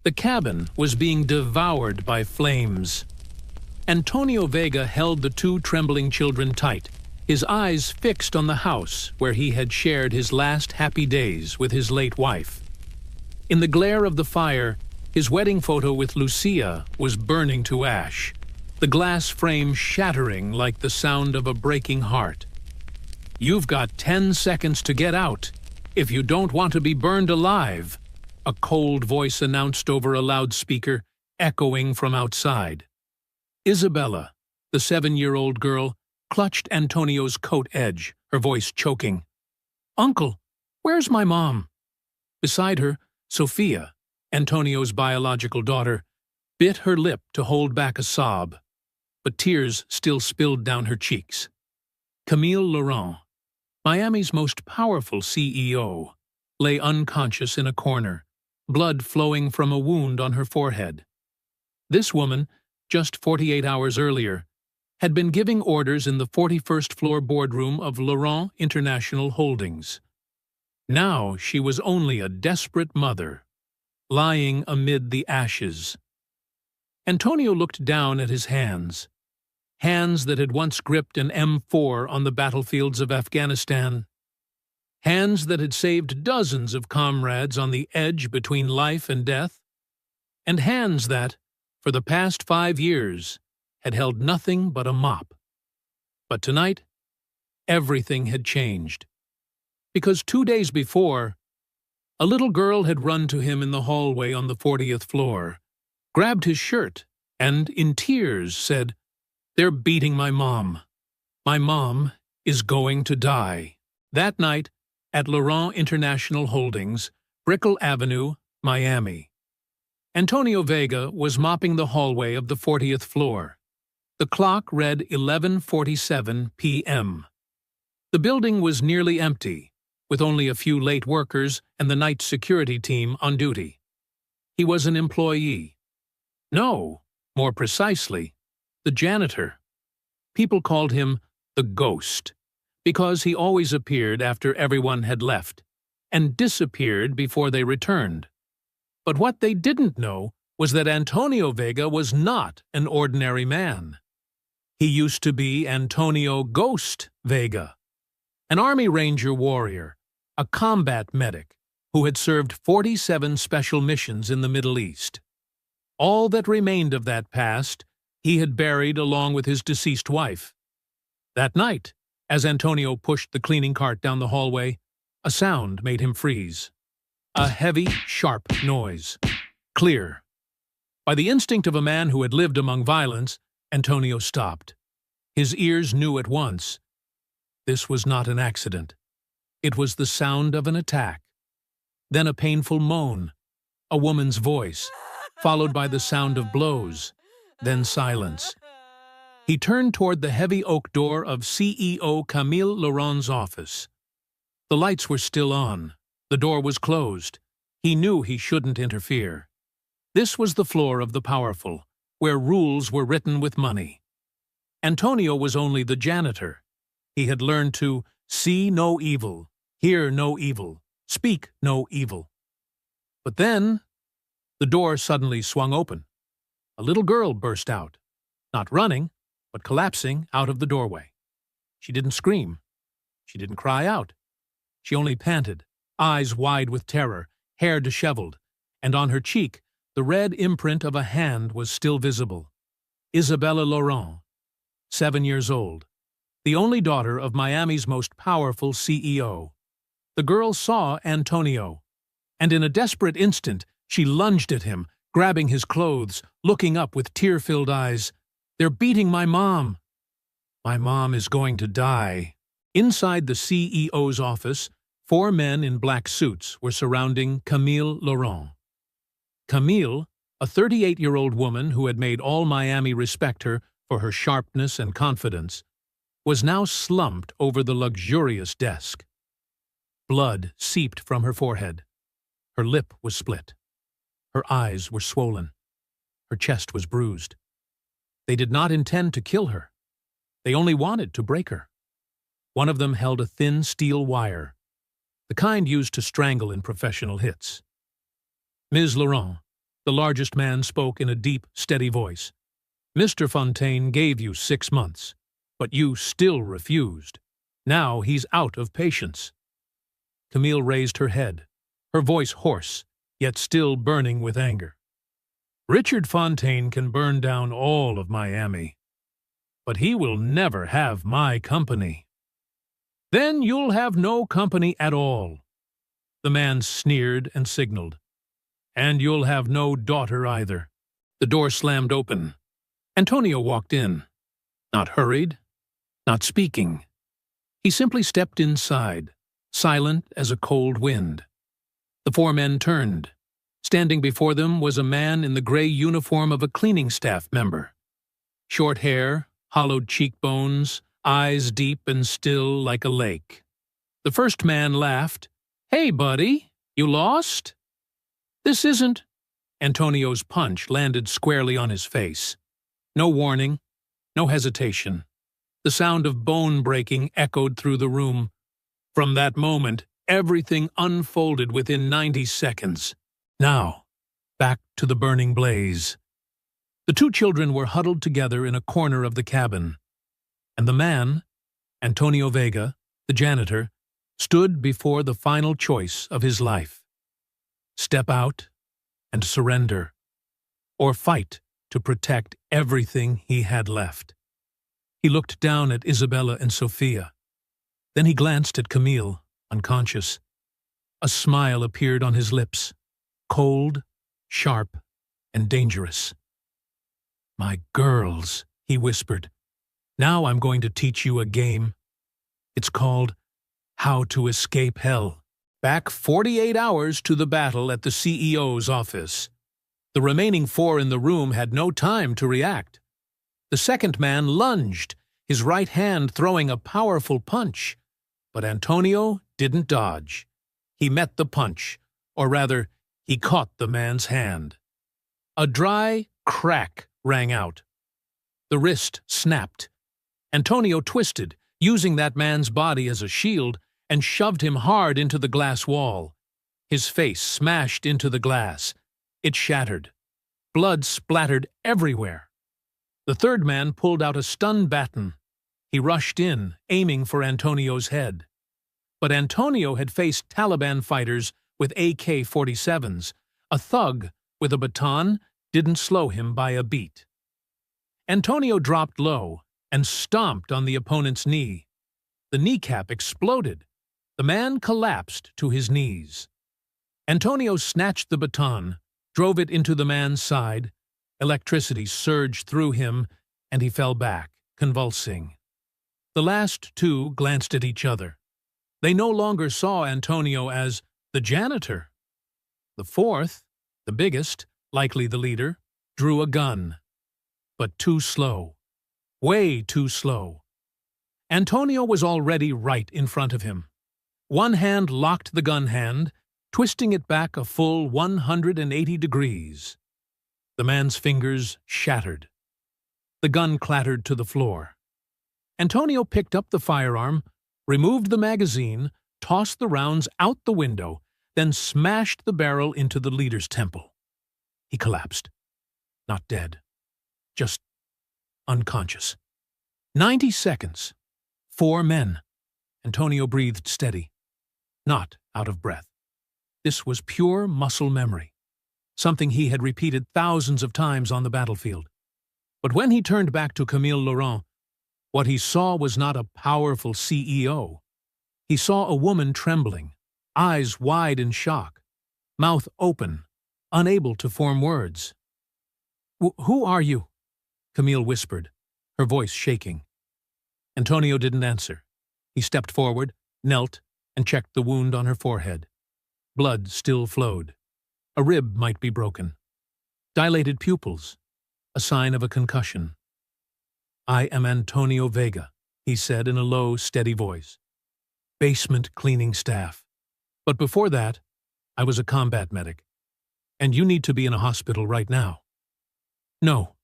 The cabin was being devoured by flames. Antonio Vega held the two trembling children tight, his eyes fixed on the house where he had shared his last happy days with his late wife. In the glare of the fire, his wedding photo with Lucia was burning to ash, the glass frame shattering like the sound of a breaking heart. "You've got 10 seconds to get out, if you don't want to be burned alive," a cold voice announced over a loudspeaker, echoing from outside. Isabella, the 7-year-old girl, clutched Antonio's coat edge, her voice choking. "Uncle, where's my mom?" Beside her, Sophia, Antonio's biological daughter, bit her lip to hold back a sob, but tears still spilled down her cheeks. Camille Laurent, Miami's most powerful CEO, lay unconscious in a corner, blood flowing from a wound on her forehead. This woman, just 48 hours earlier, had been giving orders in the 41st floor boardroom of Laurent International Holdings. Now she was only a desperate mother, lying amid the ashes. Antonio looked down at his hands, hands that had once gripped an M4 on the battlefields of Afghanistan, hands that had saved dozens of comrades on the edge between life and death, and hands that, for the past 5 years, had held nothing but a mop. But tonight, everything had changed. Because 2 days before, a little girl had run to him in the hallway on the 40th floor, grabbed his shirt, and, in tears, said, "They're beating my mom. My mom is going to die." That night, at Laurent International Holdings, Brickell Avenue, Miami. Antonio Vega was mopping the hallway of the 40th floor. The clock read 11:47 p.m. The building was nearly empty, with only a few late workers and the night security team on duty. He was an employee. No, more precisely, the janitor. People called him the Ghost, because he always appeared after everyone had left, and disappeared before they returned. But what they didn't know was that Antonio Vega was not an ordinary man. He used to be Antonio Ghost Vega, an Army Ranger warrior, a combat medic who had served 47 special missions in the Middle East. All that remained of that past he had buried along with his deceased wife. That night, as Antonio pushed the cleaning cart down the hallway, a sound made him freeze. A heavy, sharp noise. Clear. By the instinct of a man who had lived among violence, Antonio stopped. His ears knew at once. This was not an accident. It was the sound of an attack. Then a painful moan, a woman's voice, followed by the sound of blows, then silence. He turned toward the heavy oak door of CEO Camille Laurent's office. The lights were still on. The door was closed. He knew he shouldn't interfere. This was the floor of the powerful, where rules were written with money. Antonio was only the janitor. He had learned to see no evil, hear no evil, speak no evil. But then, the door suddenly swung open. A little girl burst out, not running, but collapsing out of the doorway. She didn't scream. She didn't cry out. She only panted, eyes wide with terror, hair disheveled, and on her cheek the red imprint of a hand was still visible. Isabella Laurent, 7 years old, the only daughter of Miami's most powerful CEO. The girl saw Antonio, and in a desperate instant she lunged at him, grabbing his clothes, looking up with tear-filled eyes. "They're beating my mom. My mom is going to die." Inside the CEO's office, 4 men in black suits were surrounding Camille Laurent. Camille, a 38-year-old woman who had made all Miami respect her for her sharpness and confidence, was now slumped over the luxurious desk. Blood seeped from her forehead. Her lip was split. Her eyes were swollen. Her chest was bruised. They did not intend to kill her. They only wanted to break her. One of them held a thin steel wire, the kind used to strangle in professional hits. "Ms. Laurent, The largest man spoke in a deep, steady voice. "Mr. Fontaine gave you 6 months, but you still refused. Now he's out of patience." Camille raised her head, her voice hoarse, yet still burning with anger. "Richard Fontaine can burn down all of Miami, but he will never have my company." "Then you'll have no company at all." The man sneered and signaled. "And you'll have no daughter either." The door slammed open. Antonio walked in, not hurried, not speaking. He simply stepped inside, silent as a cold wind. The 4 men turned. Standing before them was a man in the gray uniform of a cleaning staff member. Short hair, hollowed cheekbones, eyes deep and still like a lake. The first man laughed. "Hey, buddy, you lost?" "This isn't—" Antonio's punch landed squarely on his face. No warning, no hesitation. The sound of bone breaking echoed through the room. From that moment, everything unfolded within 90 seconds. Now, back to the burning blaze. The 2 children were huddled together in a corner of the cabin, and the man, Antonio Vega, the janitor, stood before the final choice of his life. Step out and surrender, or fight to protect everything he had left. He looked down at Isabella and Sophia. Then he glanced at Camille, unconscious. A smile appeared on his lips, cold, sharp, and dangerous. "My girls," he whispered, "now I'm going to teach you a game. It's called How to Escape Hell." Back 48 hours to the battle at the CEO's office. The remaining 4 in the room had no time to react. The second man lunged, his right hand throwing a powerful punch. But Antonio didn't dodge. He met the punch, or rather, he caught the man's hand. A dry crack rang out. The wrist snapped. Antonio twisted, using that man's body as a shield, and shoved him hard into the glass wall. His face smashed into the glass. It shattered. Blood splattered everywhere. The third man pulled out a stun baton. He rushed in, aiming for Antonio's head. But Antonio had faced Taliban fighters with AK-47s. A thug with a baton didn't slow him by a beat. Antonio dropped low and stomped on the opponent's knee. The kneecap exploded. The man collapsed to his knees. Antonio snatched the baton, drove it into the man's side. Electricity surged through him, and he fell back, convulsing. The last 2 glanced at each other. They no longer saw Antonio as the janitor. The 4th, the biggest, likely the leader, drew a gun. But too slow. Way too slow. Antonio was already right in front of him. One hand locked the gun hand, twisting it back a full 180 degrees. The man's fingers shattered. The gun clattered to the floor. Antonio picked up the firearm, removed the magazine, tossed the rounds out the window, then smashed the barrel into the leader's temple. He collapsed. Not dead. Just unconscious. 90 seconds. 4 men. Antonio breathed steady, not out of breath. This was pure muscle memory, something he had repeated thousands of times on the battlefield. But when he turned back to Camille Laurent, what he saw was not a powerful CEO. He saw a woman trembling, eyes wide in shock, mouth open, unable to form words. "Who are you?" Camille whispered, her voice shaking. Antonio didn't answer. He stepped forward, knelt, and checked the wound on her forehead. Blood still flowed. A rib might be broken. Dilated pupils, a sign of a concussion. "I am Antonio Vega," he said in a low, steady voice. "Basement cleaning staff. But before that, I was a combat medic. And you need to be in a hospital right now." "No."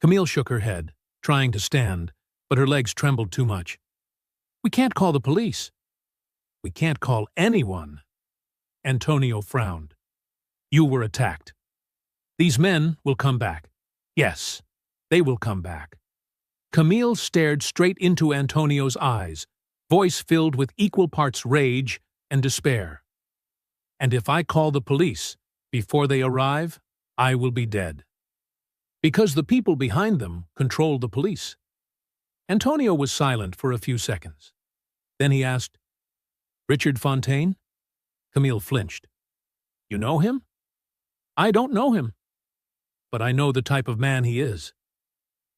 Camille shook her head, trying to stand, but her legs trembled too much. "We can't call the police." "We can't call anyone." Antonio frowned. "You were attacked." These men will come back. Yes, they will come back. Camille stared straight into Antonio's eyes, voice filled with equal parts rage and despair. And if I call the police before they arrive, I will be dead. Because the people behind them control the police. Antonio was silent for a few seconds. Then he asked, "Richard Fontaine?" Camille flinched. "You know him?" "I don't know him, but I know the type of man he is."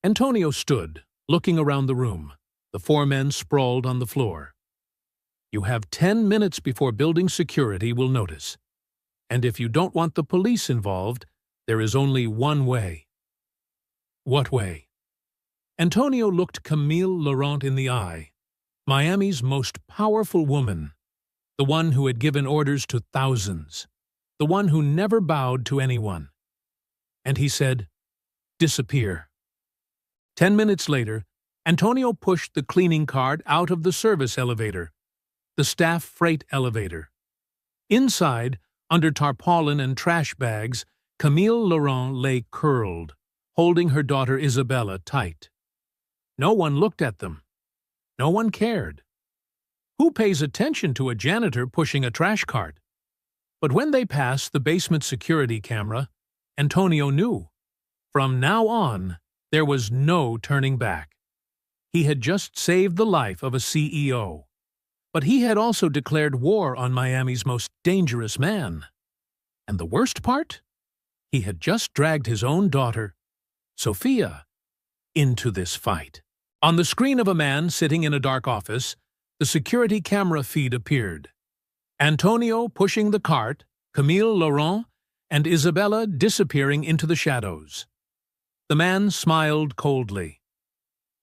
Antonio stood, looking around the room. The four men sprawled on the floor. "You have 10 minutes before building security will notice. And if you don't want the police involved, there is only one way." "What way?" Antonio looked Camille Laurent in the eye, Miami's most powerful woman, the one who had given orders to thousands, the one who never bowed to anyone. And he said, "Disappear." 10 minutes later, Antonio pushed the cleaning cart out of the service elevator, the staff freight elevator. Inside, under tarpaulin and trash bags, Camille Laurent lay curled, holding her daughter Isabella tight. No one looked at them. No one cared. Who pays attention to a janitor pushing a trash cart? But when they passed the basement security camera, Antonio knew. From now on, there was no turning back. He had just saved the life of a CEO. But he had also declared war on Miami's most dangerous man. And the worst part? He had just dragged his own daughter, Sophia, into this fight. On the screen of a man sitting in a dark office, the security camera feed appeared. Antonio pushing the cart, Camille Laurent, and Isabella disappearing into the shadows. The man smiled coldly.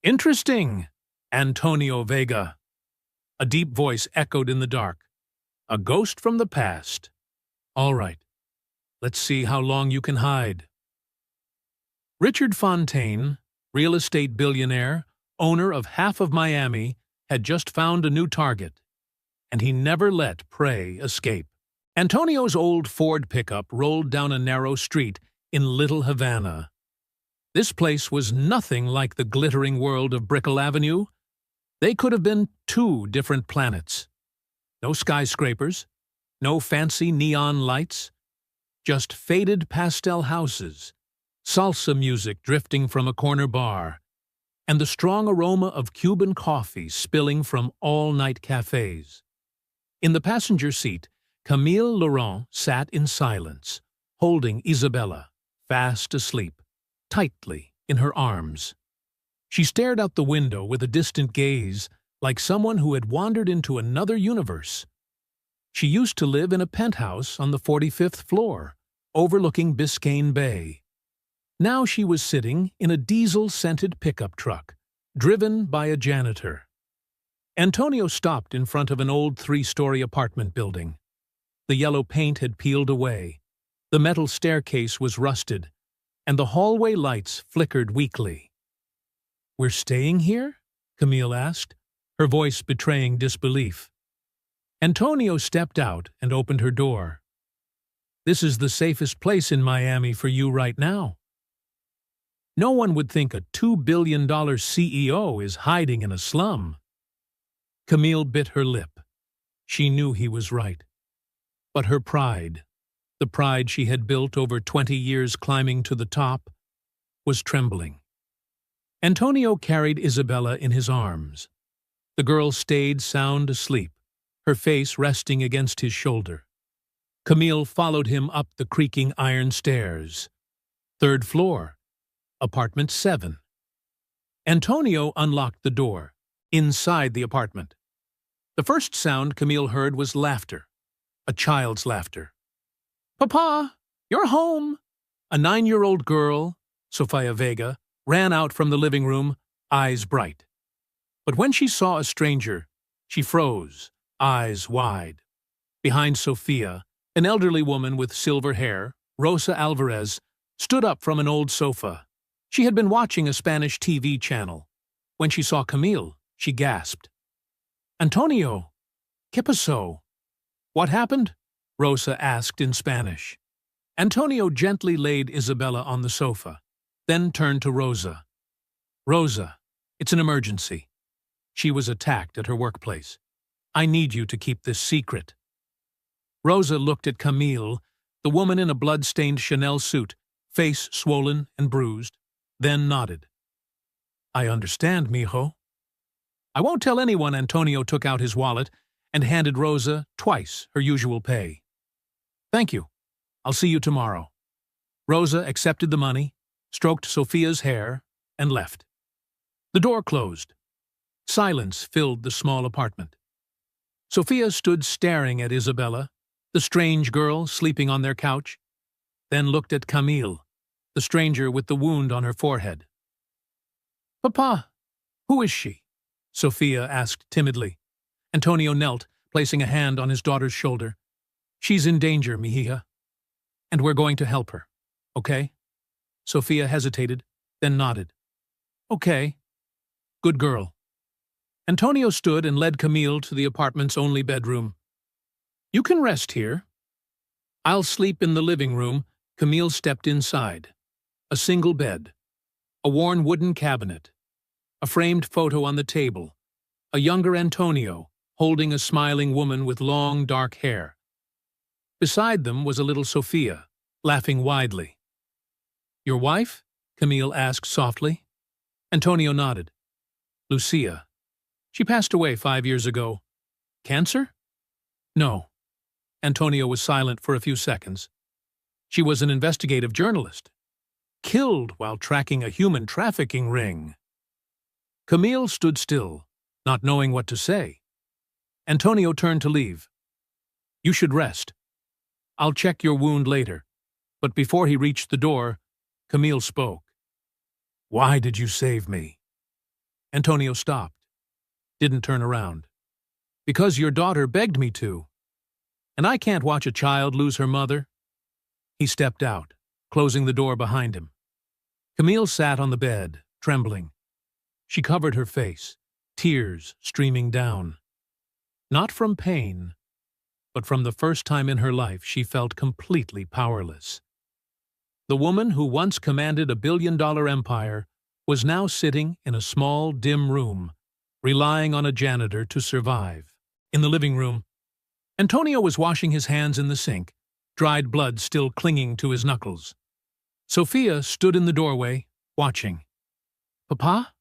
"Interesting, Antonio Vega." A deep voice echoed in the dark. "A ghost from the past. All right, let's see how long you can hide." Richard Fontaine, real estate billionaire, owner of half of Miami, had just found a new target, and he never let prey escape. Antonio's old Ford pickup rolled down a narrow street in Little Havana. This place was nothing like the glittering world of Brickell Avenue. They could have been two different planets. No skyscrapers, no fancy neon lights, just faded pastel houses, salsa music drifting from a corner bar, and the strong aroma of Cuban coffee spilling from all-night cafes. In the passenger seat, Camille Laurent sat in silence, holding Isabella, fast asleep, tightly in her arms. She stared out the window with a distant gaze, like someone who had wandered into another universe. She used to live in a penthouse on the 45th floor, overlooking Biscayne Bay. Now she was sitting in a diesel-scented pickup truck, driven by a janitor. Antonio stopped in front of an old 3-story apartment building. The yellow paint had peeled away, the metal staircase was rusted, and the hallway lights flickered weakly. "We're staying here?" Camille asked, her voice betraying disbelief. Antonio stepped out and opened her door. "This is the safest place in Miami for you right now." No one would think a $2 billion CEO is hiding in a slum. Camille bit her lip. She knew he was right. But her pride, the pride she had built over 20 years climbing to the top, was trembling. Antonio carried Isabella in his arms. The girl stayed sound asleep, her face resting against his shoulder. Camille followed him up the creaking iron stairs. 3rd floor. Apartment 7. Antonio unlocked the door, inside the apartment. The first sound Camille heard was laughter, a child's laughter. "Papa, you're home!" A 9-year-old girl, Sofia Vega, ran out from the living room, eyes bright. But when she saw a stranger, she froze, eyes wide. Behind Sofia, an elderly woman with silver hair, Rosa Alvarez, stood up from an old sofa. She had been watching a Spanish TV channel. When she saw Camille, she gasped. "Antonio, ¿qué pasó?" "What happened?" Rosa asked in Spanish. Antonio gently laid Isabella on the sofa, then turned to Rosa. Rosa, it's an emergency. She was attacked at her workplace. I need you to keep this secret. Rosa looked at Camille, the woman in a blood-stained Chanel suit, face swollen and bruised, then nodded. I understand, mijo. I won't tell anyone. Antonio took out his wallet and handed Rosa twice her usual pay. Thank you. I'll see you tomorrow. Rosa accepted the money, stroked Sophia's hair, and left. The door closed. Silence filled the small apartment. Sophia stood staring at Isabella, the strange girl sleeping on their couch, then looked at Camille, the stranger with the wound on her forehead. Papa, who is she? Sophia asked timidly. Antonio knelt, placing a hand on his daughter's shoulder. She's in danger, mija. And we're going to help her, okay? Sophia hesitated, then nodded. Okay. Good girl. Antonio stood and led Camille to the apartment's only bedroom. You can rest here. I'll sleep in the living room. Camille stepped inside. A single bed. A worn wooden cabinet. A framed photo on the table. A younger Antonio, holding a smiling woman with long, dark hair. Beside them was a little Sophia, laughing widely. Your wife? Camille asked softly. Antonio nodded. Lucia. She passed away 5 years ago. Cancer? No. Antonio was silent for a few seconds. She was an investigative journalist. Killed while tracking a human trafficking ring. Camille stood still, not knowing what to say. Antonio turned to leave. You should rest. I'll check your wound later. But before he reached the door, Camille spoke. Why did you save me? Antonio stopped. Didn't turn around. Because your daughter begged me to. And I can't watch a child lose her mother. He stepped out, closing the door behind him. Camille sat on the bed, trembling. She covered her face, tears streaming down. Not from pain, but from the first time in her life she felt completely powerless. The woman who once commanded a billion-dollar empire was now sitting in a small, dim room, relying on a janitor to survive. In the living room, Antonio was washing his hands in the sink, dried blood still clinging to his knuckles. Sophia stood in the doorway, watching. Papa?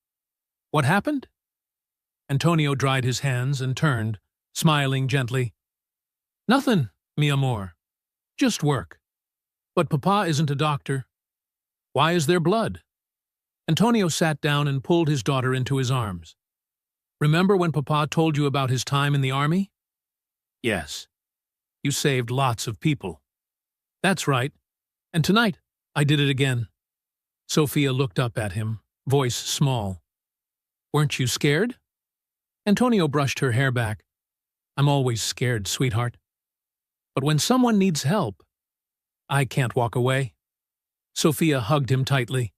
What happened? Antonio dried his hands and turned, smiling gently. Nothing, mi amor. Just work. But Papa isn't a doctor. Why is there blood? Antonio sat down and pulled his daughter into his arms. Remember when Papa told you about his time in the army? Yes. You saved lots of people. That's right. And tonight, I did it again. Sophia looked up at him, voice small. Weren't you scared? Antonio brushed her hair back. I'm always scared, sweetheart. But when someone needs help, I can't walk away. Sophia hugged him tightly.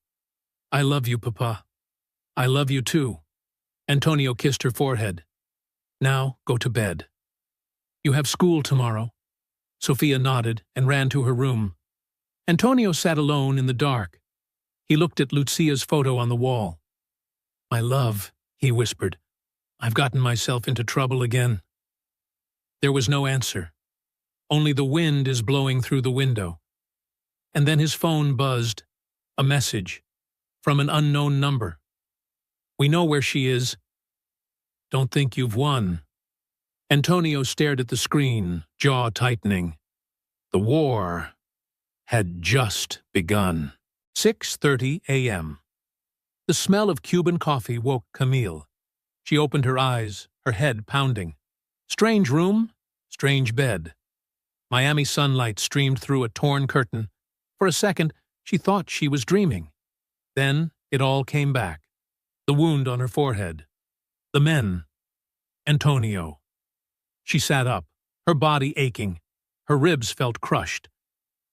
I love you, Papa. I love you too. Antonio kissed her forehead. Now go to bed. You have school tomorrow. Sophia nodded and ran to her room. Antonio sat alone in the dark. He looked at Lucia's photo on the wall. My love, he whispered. I've gotten myself into trouble again. There was no answer. Only the wind is blowing through the window. And then his phone buzzed. A message. From an unknown number. We know where she is. Don't think you've won. Antonio stared at the screen, jaw tightening. The war had just begun. 6:30 a.m. The smell of Cuban coffee woke Camille. She opened her eyes, her head pounding. Strange room, strange bed. Miami sunlight streamed through a torn curtain. For a second, she thought she was dreaming. Then it all came back. The wound on her forehead. The men. Antonio. She sat up, her body aching. Her ribs felt crushed.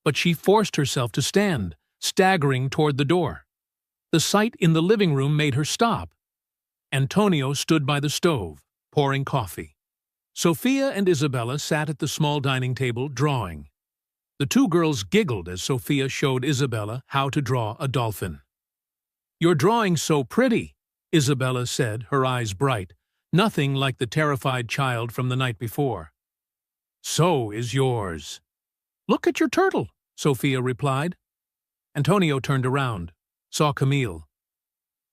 But she forced herself to stand, staggering toward the door. The sight in the living room made her stop. Antonio stood by the stove, pouring coffee. Sophia and Isabella sat at the small dining table, drawing. The two girls giggled as Sophia showed Isabella how to draw a dolphin. "You're drawing so pretty," Isabella said, her eyes bright, nothing like the terrified child from the night before. "So is yours." "Look at your turtle," Sophia replied. Antonio turned around, saw Camille.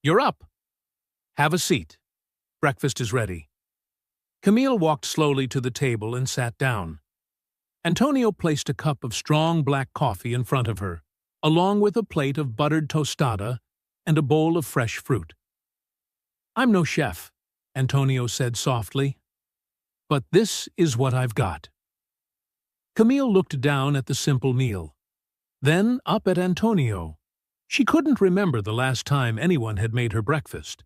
"You're up. Have a seat. Breakfast is ready." Camille walked slowly to the table and sat down. Antonio placed a cup of strong black coffee in front of her, along with a plate of buttered tostada and a bowl of fresh fruit. "I'm no chef," Antonio said softly, "but this is what I've got." Camille looked down at the simple meal, then up at Antonio. She couldn't remember the last time anyone had made her breakfast.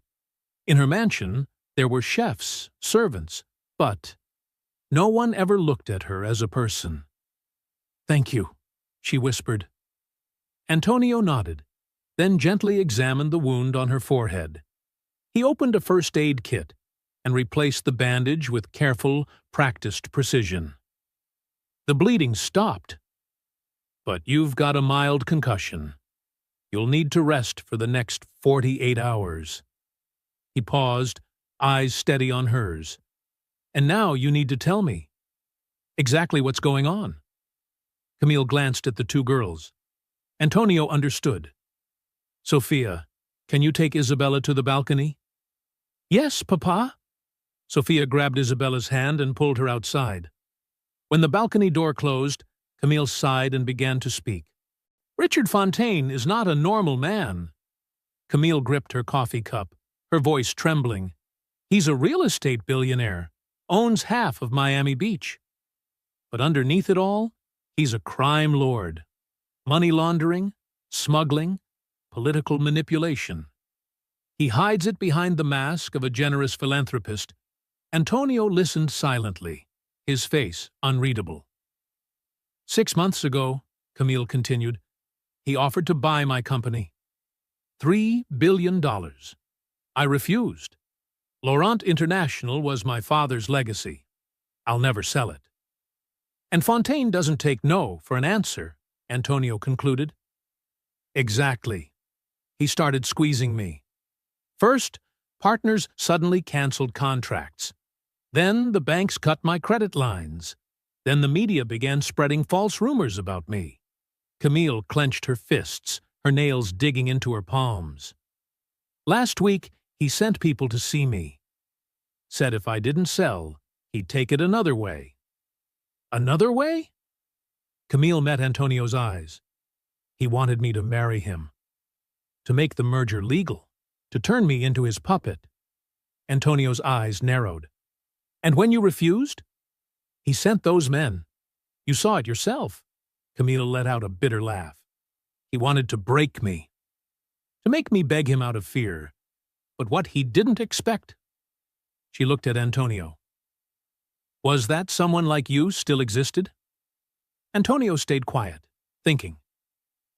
In her mansion, there were chefs, servants, but no one ever looked at her as a person. "Thank you," she whispered. Antonio nodded, then gently examined the wound on her forehead. He opened a first aid kit and replaced the bandage with careful, practiced precision. The bleeding stopped. "But you've got a mild concussion. You'll need to rest for the next 48 hours. He paused, eyes steady on hers. "And now you need to tell me exactly what's going on." Camille glanced at the two girls. Antonio understood. "Sophia, can you take Isabella to the balcony?" "Yes, Papa." Sophia grabbed Isabella's hand and pulled her outside. When the balcony door closed, Camille sighed and began to speak. "Richard Fontaine is not a normal man." Camille gripped her coffee cup, her voice trembling. "He's a real estate billionaire, owns half of Miami Beach. But underneath it all, he's a crime lord. Money laundering, smuggling, political manipulation. He hides it behind the mask of a generous philanthropist." Antonio listened silently, his face unreadable. "6 months ago," Camille continued, "he offered to buy my company. $3 billion. I refused. Laurent International was my father's legacy. I'll never sell it." "And Fontaine doesn't take no for an answer," Antonio concluded. "Exactly. He started squeezing me. First, partners suddenly canceled contracts. Then the banks cut my credit lines. Then the media began spreading false rumors about me." Camille clenched her fists, her nails digging into her palms. "Last week, he sent people to see me. Said if I didn't sell, he'd take it another way." "Another way?" Camille met Antonio's eyes. "He wanted me to marry him. To make the merger legal. To turn me into his puppet." Antonio's eyes narrowed. "And when you refused?" "He sent those men. You saw it yourself." Camille let out a bitter laugh. "He wanted to break me. To make me beg him out of fear. But what he didn't expect." She looked at Antonio. "Was that someone like you still existed?" Antonio stayed quiet, thinking,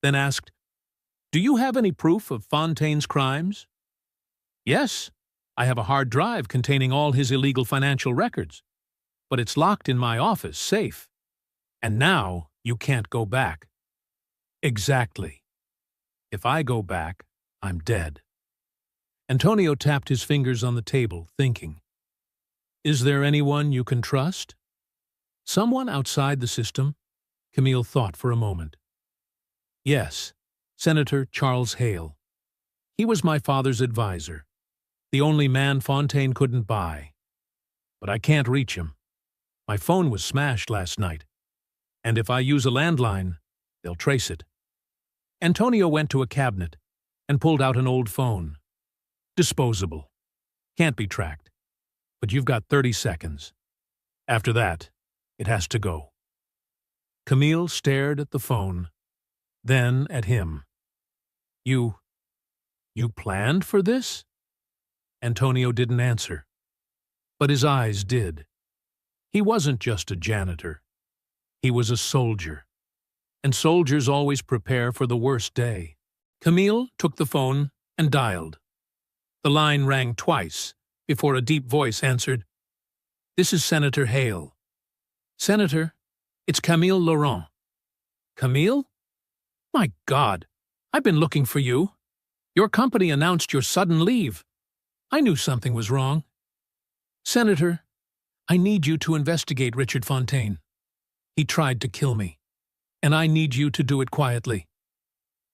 then asked, "Do you have any proof of Fontaine's crimes?" "Yes, I have a hard drive containing all his illegal financial records. But it's locked in my office, safe. And now you can't go back." "Exactly. If I go back, I'm dead." Antonio tapped his fingers on the table, thinking, "Is there anyone you can trust?" "Someone outside the system?" Camille thought for a moment. "Yes, Senator Charles Hale. He was my father's advisor, the only man Fontaine couldn't buy. But I can't reach him. My phone was smashed last night, and if I use a landline, they'll trace it." Antonio went to a cabinet and pulled out an old phone. "Disposable. Can't be tracked. But you've got 30 seconds. After that, it has to go." Camille stared at the phone, then at him. You planned for this?" Antonio didn't answer, but his eyes did. He wasn't just a janitor. He was a soldier, and soldiers always prepare for the worst day. Camille took the phone and dialed. The line rang twice before a deep voice answered, "This is Senator Hale." "Senator, it's Camille Laurent." Camille? My God, I've been looking for you. Your company announced your sudden leave. I knew something was wrong. Senator, I need you to investigate Richard Fontaine. He tried to kill me, and I need you to do it quietly.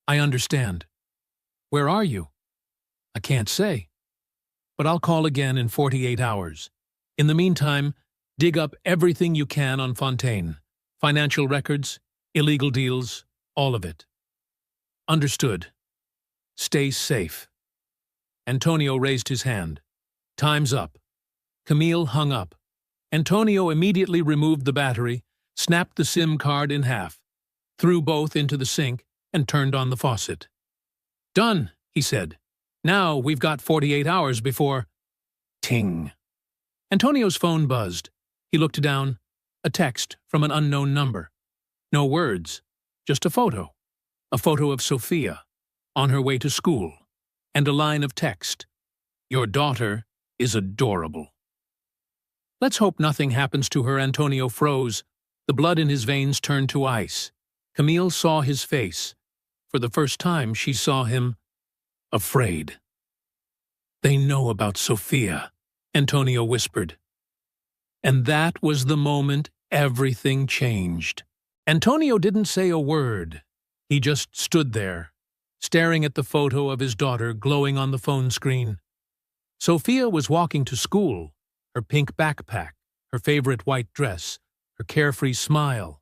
I understand. Where are you? I can't say, but I'll call again in 48 hours. In the meantime, dig up everything you can on Fontaine. Financial records, illegal deals, all of it. Understood. Stay safe. Antonio raised his hand. Time's up. Camille hung up. Antonio immediately removed the battery, snapped the SIM card in half, threw both into the sink, and turned on the faucet. Done, he said. Now we've got 48 hours before… Ting. Antonio's phone buzzed. He looked down. A text from an unknown number. No words, just a photo. A photo of Sophia, on her way to school, and a line of text. Your daughter is adorable. Let's hope nothing happens to her. Antonio froze. The blood in his veins turned to ice. Camille saw his face. For the first time, she saw him afraid. They know about Sophia, Antonio whispered. And that was the moment everything changed. Antonio didn't say a word. He just stood there, staring at the photo of his daughter glowing on the phone screen. Sophia was walking to school, her pink backpack, her favorite white dress, her carefree smile.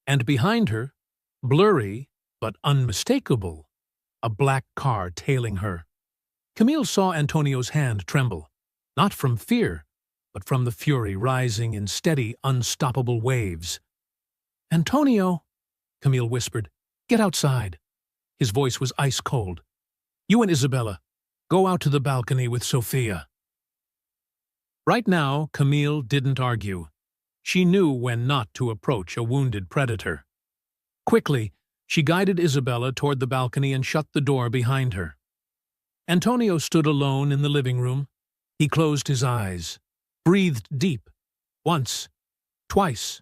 And behind her, blurry but unmistakable, a black car tailing her. Camille saw Antonio's hand tremble, not from fear, but from the fury rising in steady, unstoppable waves. Antonio, Camille whispered, get outside. His voice was ice cold. You and Isabella, go out to the balcony with Sophia. Right now, Camille didn't argue. She knew when not to approach a wounded predator. Quickly, she guided Isabella toward the balcony and shut the door behind her. Antonio stood alone in the living room. He closed his eyes, breathed deep, once, twice,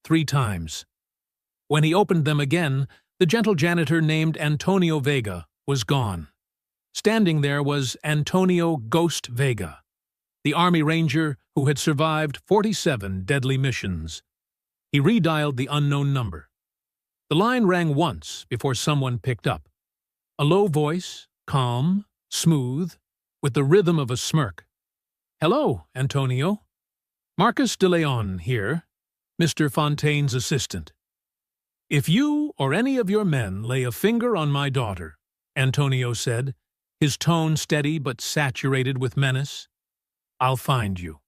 3 times. When he opened them again, the gentle janitor named Antonio Vega was gone. Standing there was Antonio Ghost Vega, the Army Ranger who had survived 47 deadly missions. He redialed the unknown number. The line rang once before someone picked up. A low voice, calm, smooth, with the rhythm of a smirk. Hello, Antonio. Marcus de Leon here, Mr. Fontaine's assistant. If you or any of your men lay a finger on my daughter, Antonio said, his tone steady but saturated with menace, I'll find you.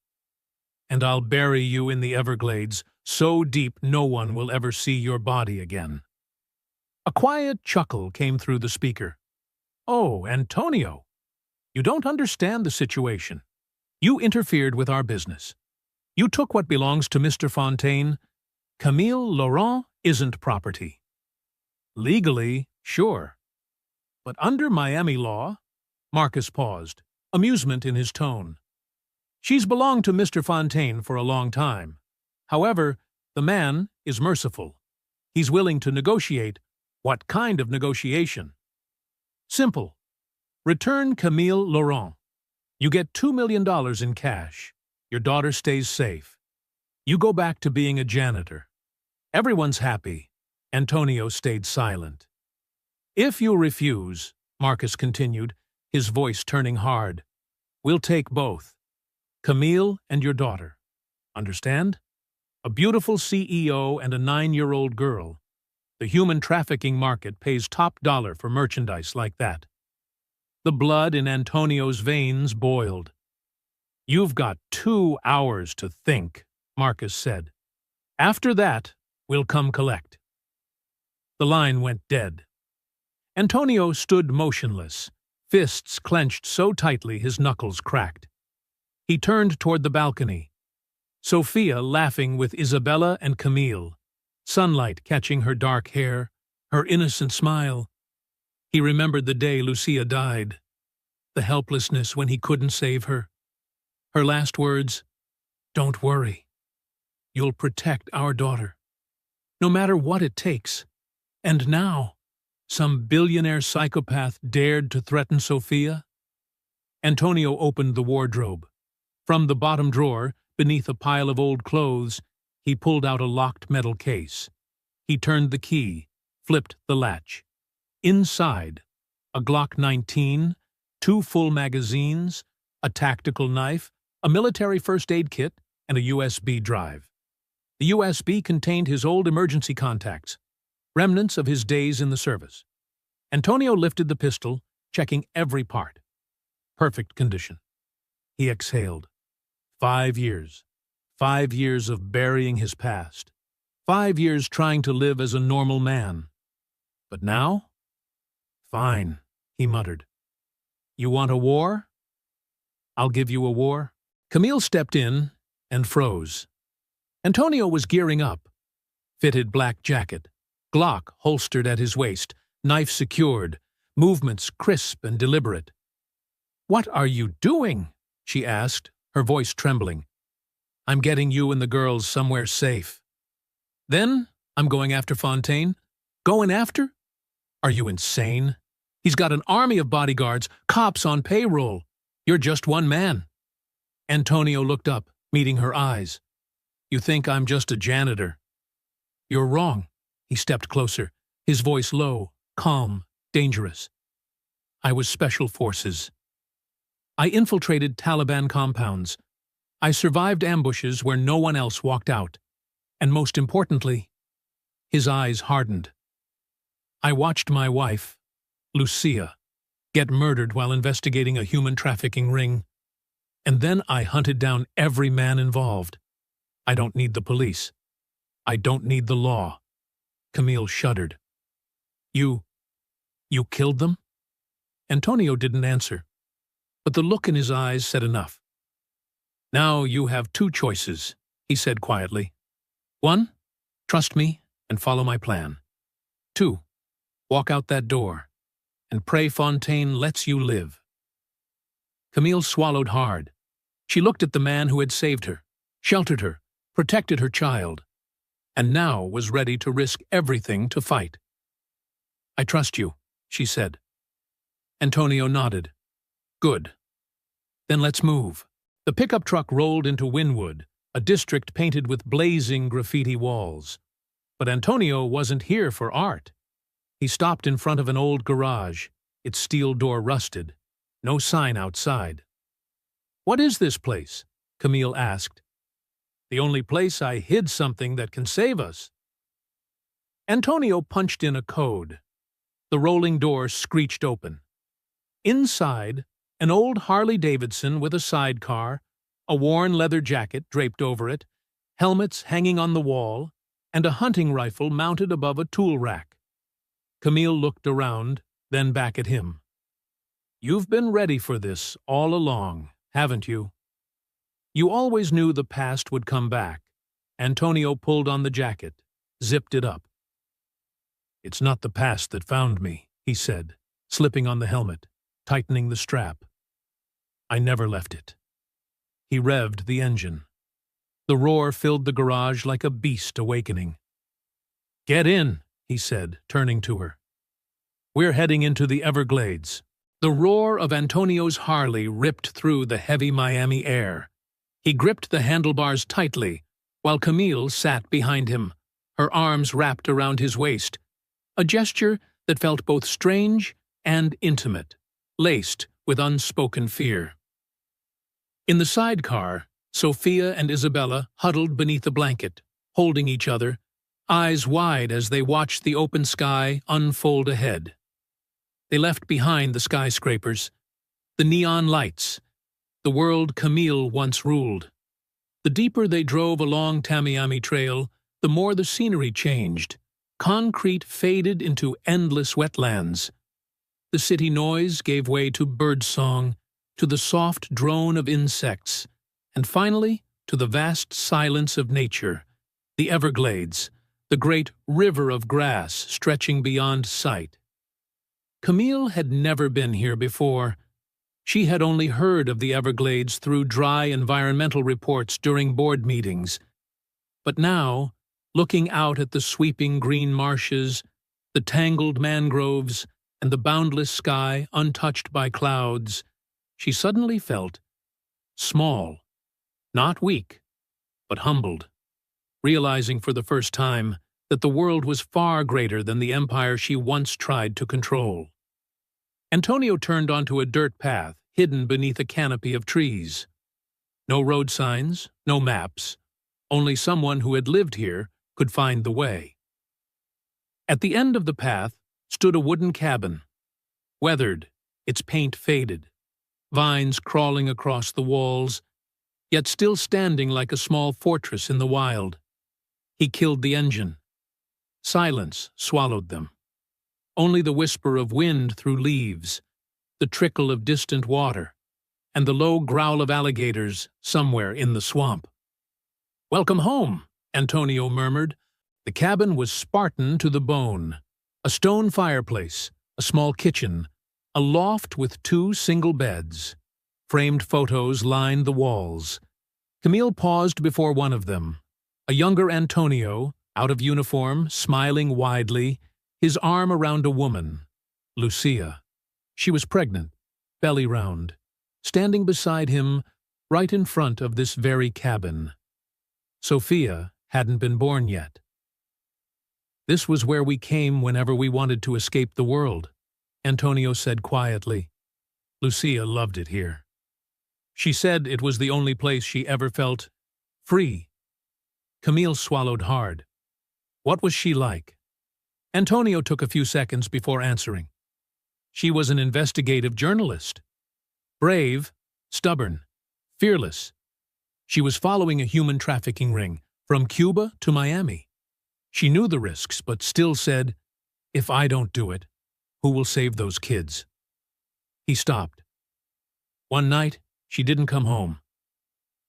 And I'll bury you in the Everglades so deep no one will ever see your body again. A quiet chuckle came through the speaker. Oh, Antonio, you don't understand the situation. You interfered with our business. You took what belongs to Mr. Fontaine. Camille Laurent isn't property. Legally, sure. But under Miami law, Marcus paused, amusement in his tone. She's belonged to Mr. Fontaine for a long time. However, the man is merciful. He's willing to negotiate. What kind of negotiation? Simple. Return Camille Laurent. You get $2 million in cash. Your daughter stays safe. You go back to being a janitor. Everyone's happy. Antonio stayed silent. If you refuse, Marcus continued, his voice turning hard, we'll take both. Camille and your daughter. Understand? A beautiful CEO and a 9-year-old girl. The human trafficking market pays top dollar for merchandise like that. The blood in Antonio's veins boiled. You've got 2 hours to think, Marcus said. After that, we'll come collect. The line went dead. Antonio stood motionless, fists clenched so tightly his knuckles cracked. He turned toward the balcony. Sophia laughing with Isabella and Camille, sunlight catching her dark hair, her innocent smile. He remembered the day Lucia died, the helplessness when he couldn't save her. Her last words, "Don't worry. You'll protect our daughter. No matter what it takes." And now, some billionaire psychopath dared to threaten Sophia? Antonio opened the wardrobe. From the bottom drawer, beneath a pile of old clothes, he pulled out a locked metal case. He turned the key, flipped the latch. Inside, a Glock 19, 2 full magazines, a tactical knife, a military first aid kit, and a USB drive. The USB contained his old emergency contacts, remnants of his days in the service. Antonio lifted the pistol, checking every part. Perfect condition. He exhaled. 5 years. 5 years of burying his past. 5 years trying to live as a normal man. But now? Fine, he muttered. You want a war? I'll give you a war. Camille stepped in and froze. Antonio was gearing up. Fitted black jacket, Glock holstered at his waist, knife secured, movements crisp and deliberate. What are you doing? She asked, her voice trembling. I'm getting you and the girls somewhere safe. Then I'm going after Fontaine. Going after? Are you insane? He's got an army of bodyguards, cops on payroll. You're just one man. Antonio looked up, meeting her eyes. You think I'm just a janitor? You're wrong. He stepped closer, his voice low, calm, dangerous. I was special forces. I infiltrated Taliban compounds. I survived ambushes where no one else walked out. And most importantly, his eyes hardened. I watched my wife, Lucia, get murdered while investigating a human trafficking ring. And then I hunted down every man involved. I don't need the police. I don't need the law. Camille shuddered. You killed them? Antonio didn't answer, but the look in his eyes said enough. Now you have 2 choices, he said quietly. 1, trust me and follow my plan. 2, walk out that door and pray Fontaine lets you live. Camille swallowed hard. She looked at the man who had saved her, sheltered her, protected her child, and now was ready to risk everything to fight. I trust you, she said. Antonio nodded. Good. Then let's move. The pickup truck rolled into Wynwood, a district painted with blazing graffiti walls. But Antonio wasn't here for art. He stopped in front of an old garage, its steel door rusted. No sign outside. What is this place? Camille asked. The only place I hid something that can save us. Antonio punched in a code. The rolling door screeched open. Inside, an old Harley-Davidson with a sidecar, a worn leather jacket draped over it, helmets hanging on the wall, and a hunting rifle mounted above a tool rack. Camille looked around, then back at him. You've been ready for this all along, haven't you? You always knew the past would come back. Antonio pulled on the jacket, zipped it up. It's not the past that found me, he said, slipping on the helmet, tightening the strap. I never left it. He revved the engine. The roar filled the garage like a beast awakening. Get in, he said, turning to her. We're heading into the Everglades. The roar of Antonio's Harley ripped through the heavy Miami air. He gripped the handlebars tightly, while Camille sat behind him, her arms wrapped around his waist, a gesture that felt both strange and intimate, laced with unspoken fear. In the sidecar, Sophia and Isabella huddled beneath a blanket, holding each other, eyes wide as they watched the open sky unfold ahead. They left behind the skyscrapers, the neon lights, the world Camille once ruled. The deeper they drove along Tamiami Trail, the more the scenery changed. Concrete faded into endless wetlands. The city noise gave way to birdsong, to the soft drone of insects, and finally to the vast silence of nature, the Everglades, the great river of grass stretching beyond sight. Camille had never been here before. She had only heard of the Everglades through dry environmental reports during board meetings. But now, looking out at the sweeping green marshes, the tangled mangroves, and the boundless sky untouched by clouds, she suddenly felt small, not weak, but humbled, realizing for the first time that the world was far greater than the empire she once tried to control. Antonio turned onto a dirt path hidden beneath a canopy of trees. No road signs, no maps. Only someone who had lived here could find the way. At the end of the path stood a wooden cabin, weathered, its paint faded, vines crawling across the walls, yet still standing like a small fortress in the wild. He killed the engine. Silence swallowed them. Only the whisper of wind through leaves, the trickle of distant water, and the low growl of alligators somewhere in the swamp. "Welcome home," Antonio murmured. The cabin was Spartan to the bone. A stone fireplace, a small kitchen, a loft with 2 single beds. Framed photos lined the walls. Camille paused before one of them. A younger Antonio, out of uniform, smiling widely, his arm around a woman, Lucia. She was pregnant, belly round, standing beside him right in front of this very cabin. Sophia hadn't been born yet. "This was where we came whenever we wanted to escape the world," Antonio said quietly. Lucia loved it here. She said it was the only place she ever felt free. Camille swallowed hard. What was she like? Antonio took a few seconds before answering. She was an investigative journalist. Brave, stubborn, fearless. She was following a human trafficking ring from Cuba to Miami. She knew the risks, but still said, "If I don't do it, who will save those kids?" He stopped. "One night, she didn't come home.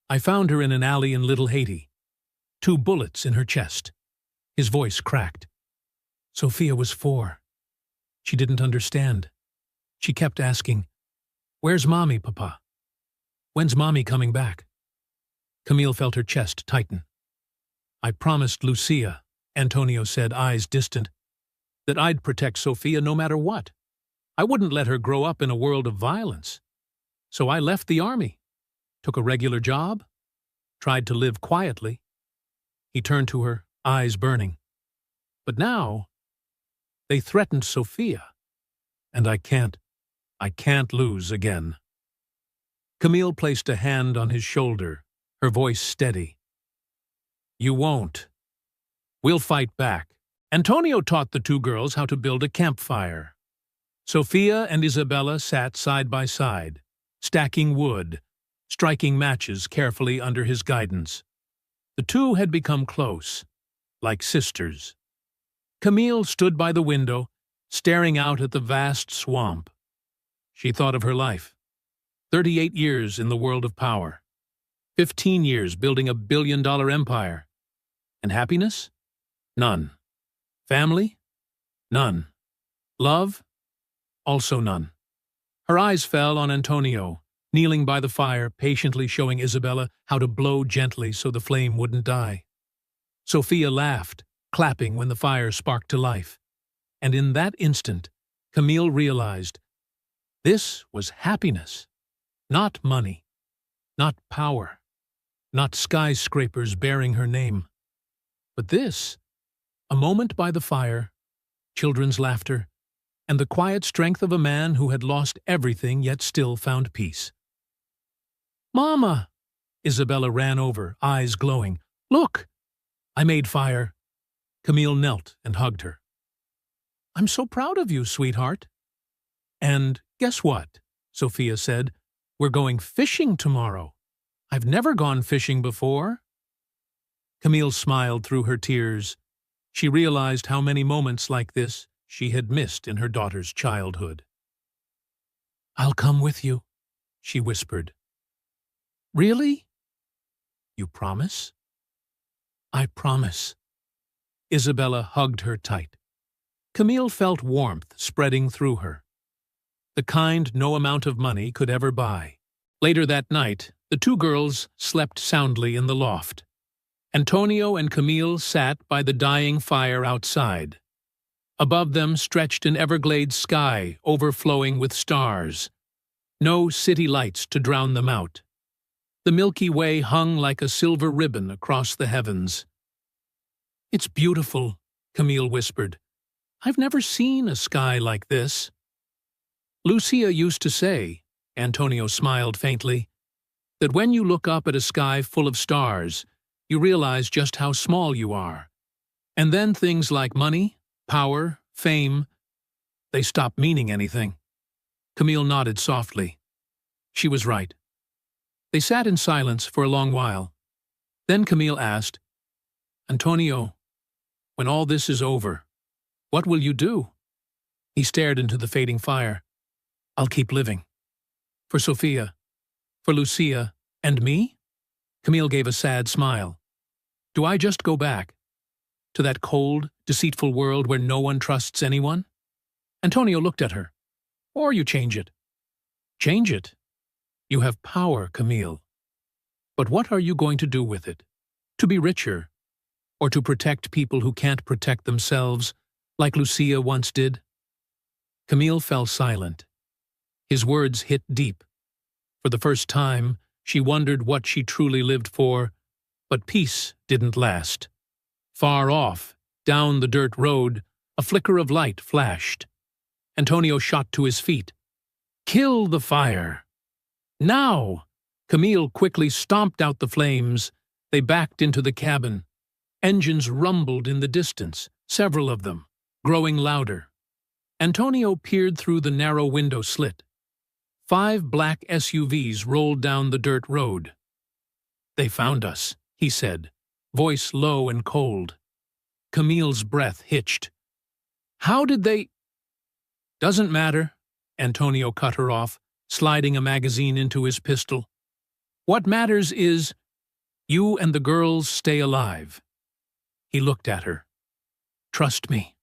I found her in an alley in Little Haiti. 2 bullets in her chest." His voice cracked. Sophia was 4. She didn't understand. She kept asking, "Where's Mommy, Papa? When's Mommy coming back?" Camille felt her chest tighten. "I promised Lucia," Antonio said, eyes distant, "that I'd protect Sophia no matter what. I wouldn't let her grow up in a world of violence. So I left the army, took a regular job, tried to live quietly." He turned to her, eyes burning. "But now, they threatened Sophia, and I can't lose again." Camille placed a hand on his shoulder, her voice steady. "You won't. We'll fight back." Antonio taught the 2 girls how to build a campfire. Sophia and Isabella sat side by side, stacking wood, striking matches carefully under his guidance. The 2 had become close, like sisters. Camille stood by the window, staring out at the vast swamp. She thought of her life. 38 years in the world of power. 15 years building a billion-dollar empire. And happiness? None. Family? None. Love? Also none. Her eyes fell on Antonio, kneeling by the fire, patiently showing Isabella how to blow gently so the flame wouldn't die. Sophia laughed, clapping when the fire sparked to life. And in that instant, Camille realized this was happiness, not money, not power, not skyscrapers bearing her name. But this, a moment by the fire, children's laughter, and the quiet strength of a man who had lost everything yet still found peace. "Mama!" Isabella ran over, eyes glowing. "Look! I made fire." Camille knelt and hugged her. "I'm so proud of you, sweetheart." "And guess what?" Sophia said. "We're going fishing tomorrow. I've never gone fishing before." Camille smiled through her tears. She realized how many moments like this she had missed in her daughter's childhood. "I'll come with you," she whispered. "Really? You promise?" "I promise." Isabella hugged her tight. Camille felt warmth spreading through her, the kind no amount of money could ever buy. Later that night, the 2 girls slept soundly in the loft. Antonio and Camille sat by the dying fire outside. Above them stretched an Everglades sky overflowing with stars. No city lights to drown them out. The Milky Way hung like a silver ribbon across the heavens. "It's beautiful," Camille whispered. "I've never seen a sky like this." Lucia used to say, Antonio smiled faintly, that when you look up at a sky full of stars, you realize just how small you are. And then things like money, power, fame, they stop meaning anything. Camille nodded softly. She was right. They sat in silence for a long while. Then Camille asked, "Antonio, when all this is over, what will you do?" He stared into the fading fire. "I'll keep living. For Sophia, for Lucia, and me?" Camille gave a sad smile. "Do I just go back to that cold, deceitful world where no one trusts anyone?" Antonio looked at her. "Or you change it." "Change it? You have power, Camille. But what are you going to do with it? To be richer? Or to protect people who can't protect themselves, like Lucia once did?" Camille fell silent. His words hit deep. For the first time, she wondered what she truly lived for, but peace didn't last. Far off, down the dirt road, a flicker of light flashed. Antonio shot to his feet. "Kill the fire! Now!" Camille quickly stomped out the flames. They backed into the cabin. Engines rumbled in the distance, several of them, growing louder. Antonio peered through the narrow window slit. 5 black SUVs rolled down the dirt road. "They found us," he said, voice low and cold. Camille's breath hitched. "How did they—" "Doesn't matter," Antonio cut her off, sliding a magazine into his pistol. "What matters is, you and the girls stay alive." He looked at her. "Trust me."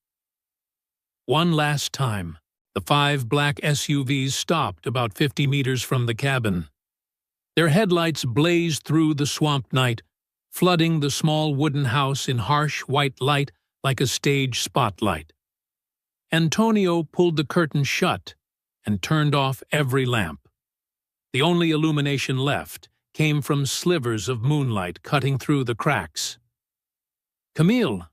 One last time, the 5 black SUVs stopped about 50 meters from the cabin. Their headlights blazed through the swamp night, flooding the small wooden house in harsh white light like a stage spotlight. Antonio pulled the curtain shut and turned off every lamp. The only illumination left came from slivers of moonlight cutting through the cracks. "Camille,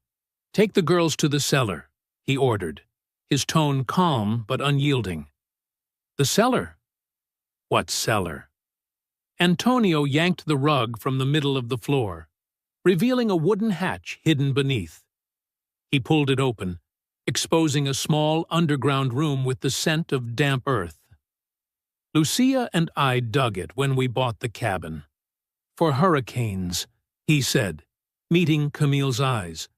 take the girls to the cellar," he ordered, his tone calm but unyielding. "The cellar?" "What cellar?" Antonio yanked the rug from the middle of the floor, revealing a wooden hatch hidden beneath. He pulled it open, exposing a small underground room with the scent of damp earth. "Lucia and I dug it when we bought the cabin. For hurricanes," he said, meeting Camille's eyes.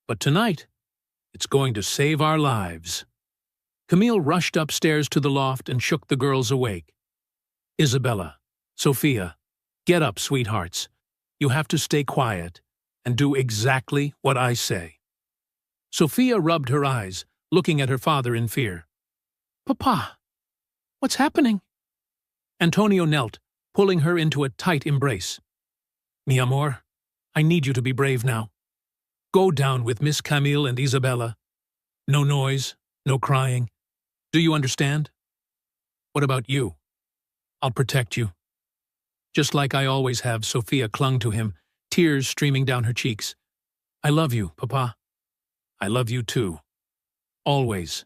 "But tonight, it's going to save our lives." Camille rushed upstairs to the loft and shook the girls awake. "Isabella, Sophia, get up, sweethearts. You have to stay quiet and do exactly what I say." Sophia rubbed her eyes, looking at her father in fear. "Papa, what's happening?" Antonio knelt, pulling her into a tight embrace. "Mi amor, I need you to be brave now. Go down with Miss Camille and Isabella. No noise, no crying. Do you understand? What about you? I'll protect you." Just like I always have, Sophia clung to him, tears streaming down her cheeks. "I love you, Papa. I love you too. Always."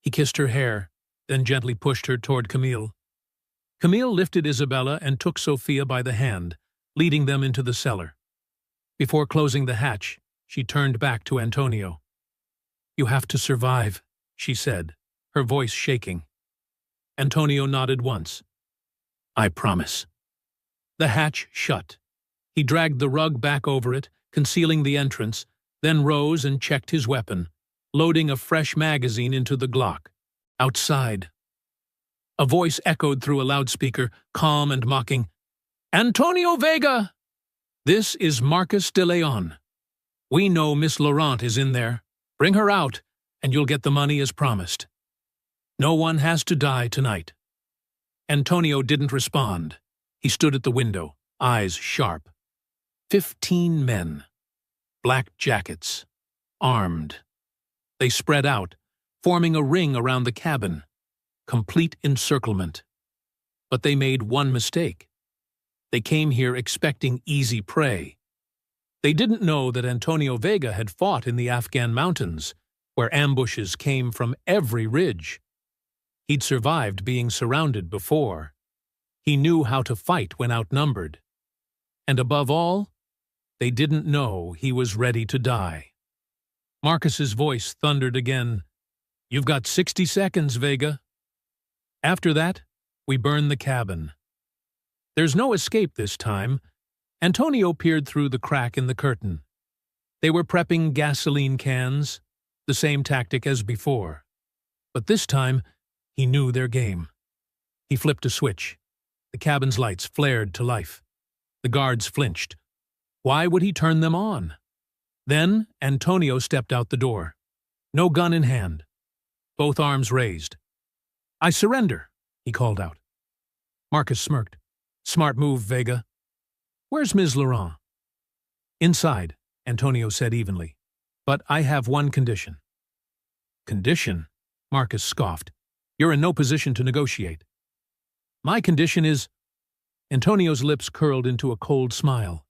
He kissed her hair, then gently pushed her toward Camille. Camille lifted Isabella and took Sophia by the hand, leading them into the cellar. Before closing the hatch, she turned back to Antonio. "You have to survive," she said, her voice shaking. Antonio nodded once. "I promise." The hatch shut. He dragged the rug back over it, concealing the entrance, then rose and checked his weapon, loading a fresh magazine into the Glock. Outside. A voice echoed through a loudspeaker, calm and mocking. "Antonio Vega! This is Marcus de Leon. We know Miss Laurent is in there. Bring her out, and you'll get the money as promised. No one has to die tonight." Antonio didn't respond. He stood at the window, eyes sharp. 15 men. Black jackets. Armed. They spread out, forming a ring around the cabin. Complete encirclement. But they made one mistake. They came here expecting easy prey. They didn't know that Antonio Vega had fought in the Afghan mountains, where ambushes came from every ridge. He'd survived being surrounded before. He knew how to fight when outnumbered. And above all, they didn't know he was ready to die. Marcus's voice thundered again. "You've got 60 seconds, Vega. After that, we burn the cabin." There's no escape this time. Antonio peered through the crack in the curtain. They were prepping gasoline cans, the same tactic as before. But this time, he knew their game. He flipped a switch. The cabin's lights flared to life. The guards flinched. Why would he turn them on? Then Antonio stepped out the door. No gun in hand. Both arms raised. "I surrender," he called out. Marcus smirked. "Smart move, Vega. Where's Ms. Laurent?" "Inside," Antonio said evenly. "But I have one condition." "Condition?" Marcus scoffed. "You're in no position to negotiate." "My condition is—" Antonio's lips curled into a cold smile.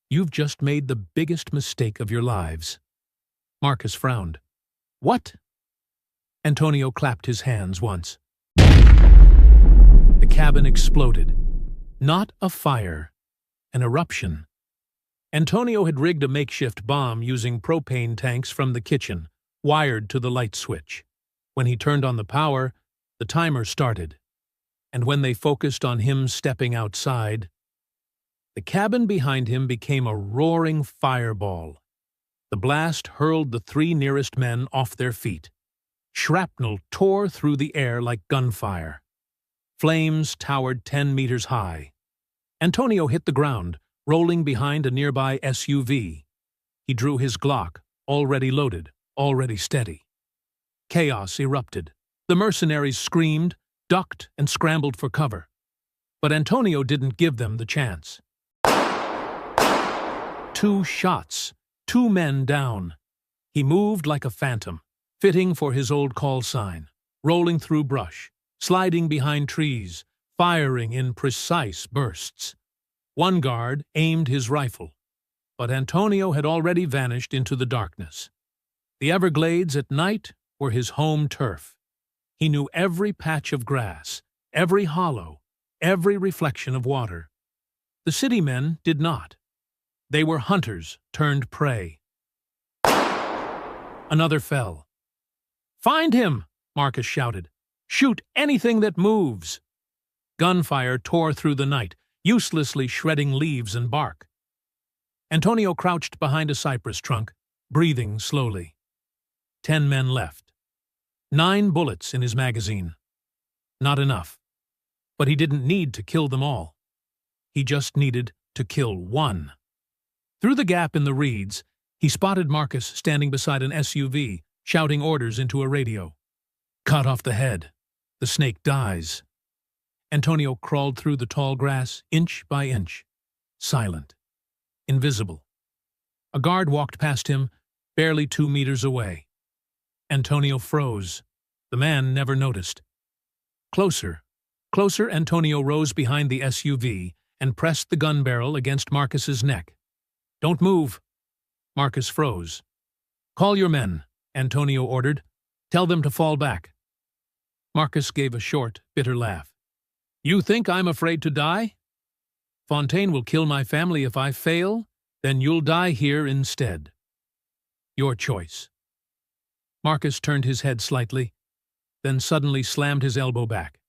"You've just made the biggest mistake of your lives." Marcus frowned. "What?" Antonio clapped his hands once. The cabin exploded. Not a fire, an eruption. Antonio had rigged a makeshift bomb using propane tanks from the kitchen, wired to the light switch. When he turned on the power, the timer started. And when they focused on him stepping outside, the cabin behind him became a roaring fireball. The blast hurled the 3 nearest men off their feet. Shrapnel tore through the air like gunfire. Flames towered 10 meters high. Antonio hit the ground, rolling behind a nearby SUV. He drew his Glock, already loaded, already steady. Chaos erupted. The mercenaries screamed, ducked, and scrambled for cover. But Antonio didn't give them the chance. 2 shots, 2 men down. He moved like a phantom, fitting for his old call sign, rolling through brush, sliding behind trees, firing in precise bursts. One guard aimed his rifle, but Antonio had already vanished into the darkness. The Everglades at night were his home turf. He knew every patch of grass, every hollow, every reflection of water. The city men did not. They were hunters turned prey. Another fell. "Find him!" Marcus shouted. "Shoot anything that moves!" Gunfire tore through the night, uselessly shredding leaves and bark. Antonio crouched behind a cypress trunk, breathing slowly. 10 men left. 9 bullets in his magazine. Not enough. But he didn't need to kill them all. He just needed to kill one. Through the gap in the reeds, he spotted Marcus standing beside an SUV, shouting orders into a radio. "Cut off the head. The snake dies." Antonio crawled through the tall grass, inch by inch. Silent. Invisible. A guard walked past him, barely 2 meters away. Antonio froze. The man never noticed. Closer. Closer, Antonio rose behind the SUV and pressed the gun barrel against Marcus's neck. "Don't move." Marcus froze. "Call your men," Antonio ordered. "Tell them to fall back." Marcus gave a short, bitter laugh. "You think I'm afraid to die? Fontaine will kill my family if I fail, then you'll die here instead. Your choice." Marcus turned his head slightly, then suddenly slammed his elbow back.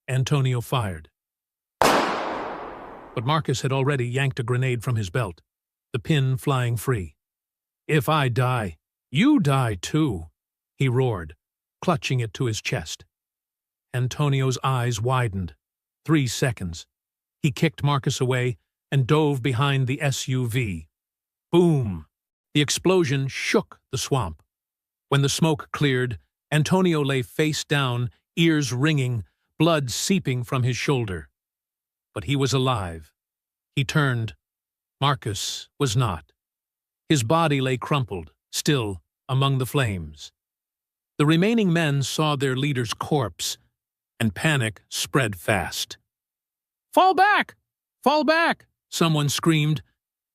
Antonio fired. But Marcus had already yanked a grenade from his belt, the pin flying free. "If I die, you die too," he roared, clutching it to his chest. Antonio's eyes widened. 3 seconds. He kicked Marcus away and dove behind the SUV. Boom! The explosion shook the swamp. When the smoke cleared, Antonio lay face down, ears ringing, blood seeping from his shoulder. But he was alive. He turned. Marcus was not. His body lay crumpled, still, among the flames. The remaining men saw their leader's corpse, and panic spread fast. "Fall back! Fall back!" someone screamed.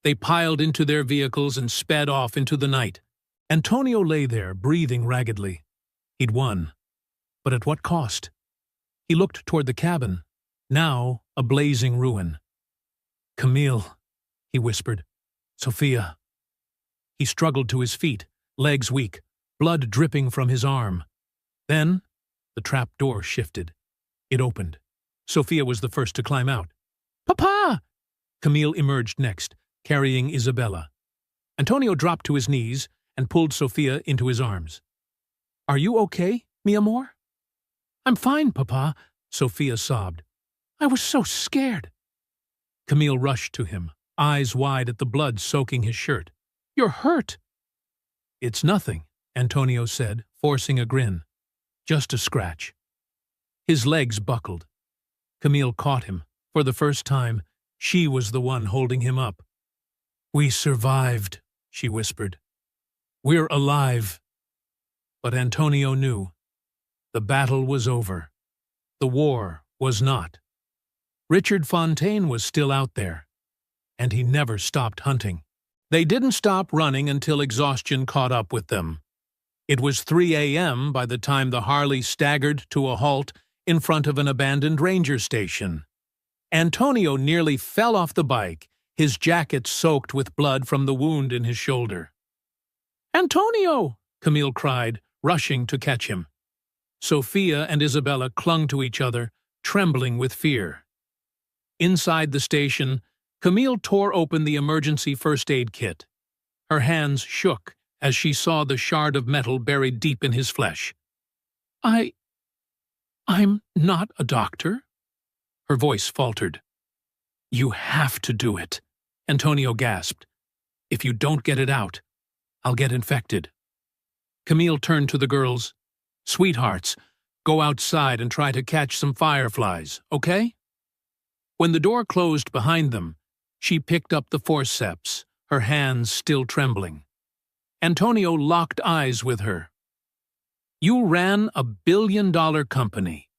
They piled into their vehicles and sped off into the night. Antonio lay there, breathing raggedly. He'd won. But at what cost? He looked toward the cabin, now a blazing ruin. "Camille," he whispered. "Sophia." He struggled to his feet, legs weak, blood dripping from his arm. Then the trap door shifted. It opened. Sophia was the first to climb out. "Papa!" Camille emerged next, carrying Isabella. Antonio dropped to his knees and pulled Sophia into his arms. "Are you okay, mi amor?" "I'm fine, Papa," Sophia sobbed. "I was so scared." Camille rushed to him, eyes wide at the blood soaking his shirt. "You're hurt." "It's nothing," Antonio said, forcing a grin. "Just a scratch." His legs buckled. Camille caught him. For the first time, she was the one holding him up. "We survived," she whispered. "We're alive." But Antonio knew. The battle was over. The war was not. Richard Fontaine was still out there, and he never stopped hunting. They didn't stop running until exhaustion caught up with them. It was 3 a.m. by the time the Harley staggered to a halt in front of an abandoned ranger station. Antonio nearly fell off the bike, his jacket soaked with blood from the wound in his shoulder. "Antonio!" Camille cried, rushing to catch him. Sophia and Isabella clung to each other, trembling with fear. Inside the station, Camille tore open the emergency first aid kit. Her hands shook as she saw the shard of metal buried deep in his flesh. I'm not a doctor." Her voice faltered. "You have to do it," Antonio gasped. "If you don't get it out, I'll get infected." Camille turned to the girls. "Sweethearts, go outside and try to catch some fireflies, okay?" When the door closed behind them, she picked up the forceps, her hands still trembling. Antonio locked eyes with her. "You ran a billion-dollar company.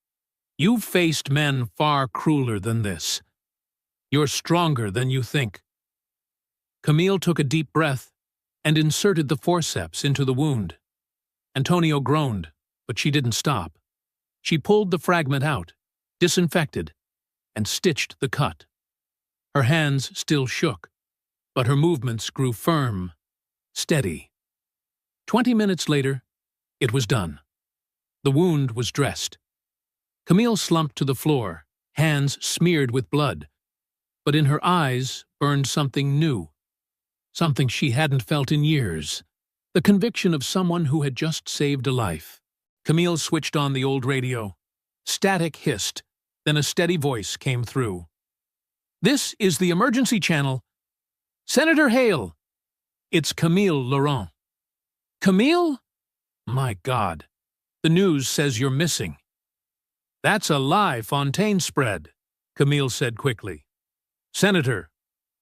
You've faced men far crueler than this. You're stronger than you think." Camille took a deep breath and inserted the forceps into the wound. Antonio groaned, but she didn't stop. She pulled the fragment out, disinfected, and stitched the cut. Her hands still shook, but her movements grew firm, steady. 20 minutes later, it was done. The wound was dressed. Camille slumped to the floor, hands smeared with blood, but in her eyes burned something new, something she hadn't felt in years, the conviction of someone who had just saved a life. Camille switched on the old radio. Static hissed, then a steady voice came through. "This is the emergency channel. Senator Hale. It's Camille Laurent." "Camille? My God. The news says you're missing." "That's a lie Fontaine spread," Camille said quickly. "Senator,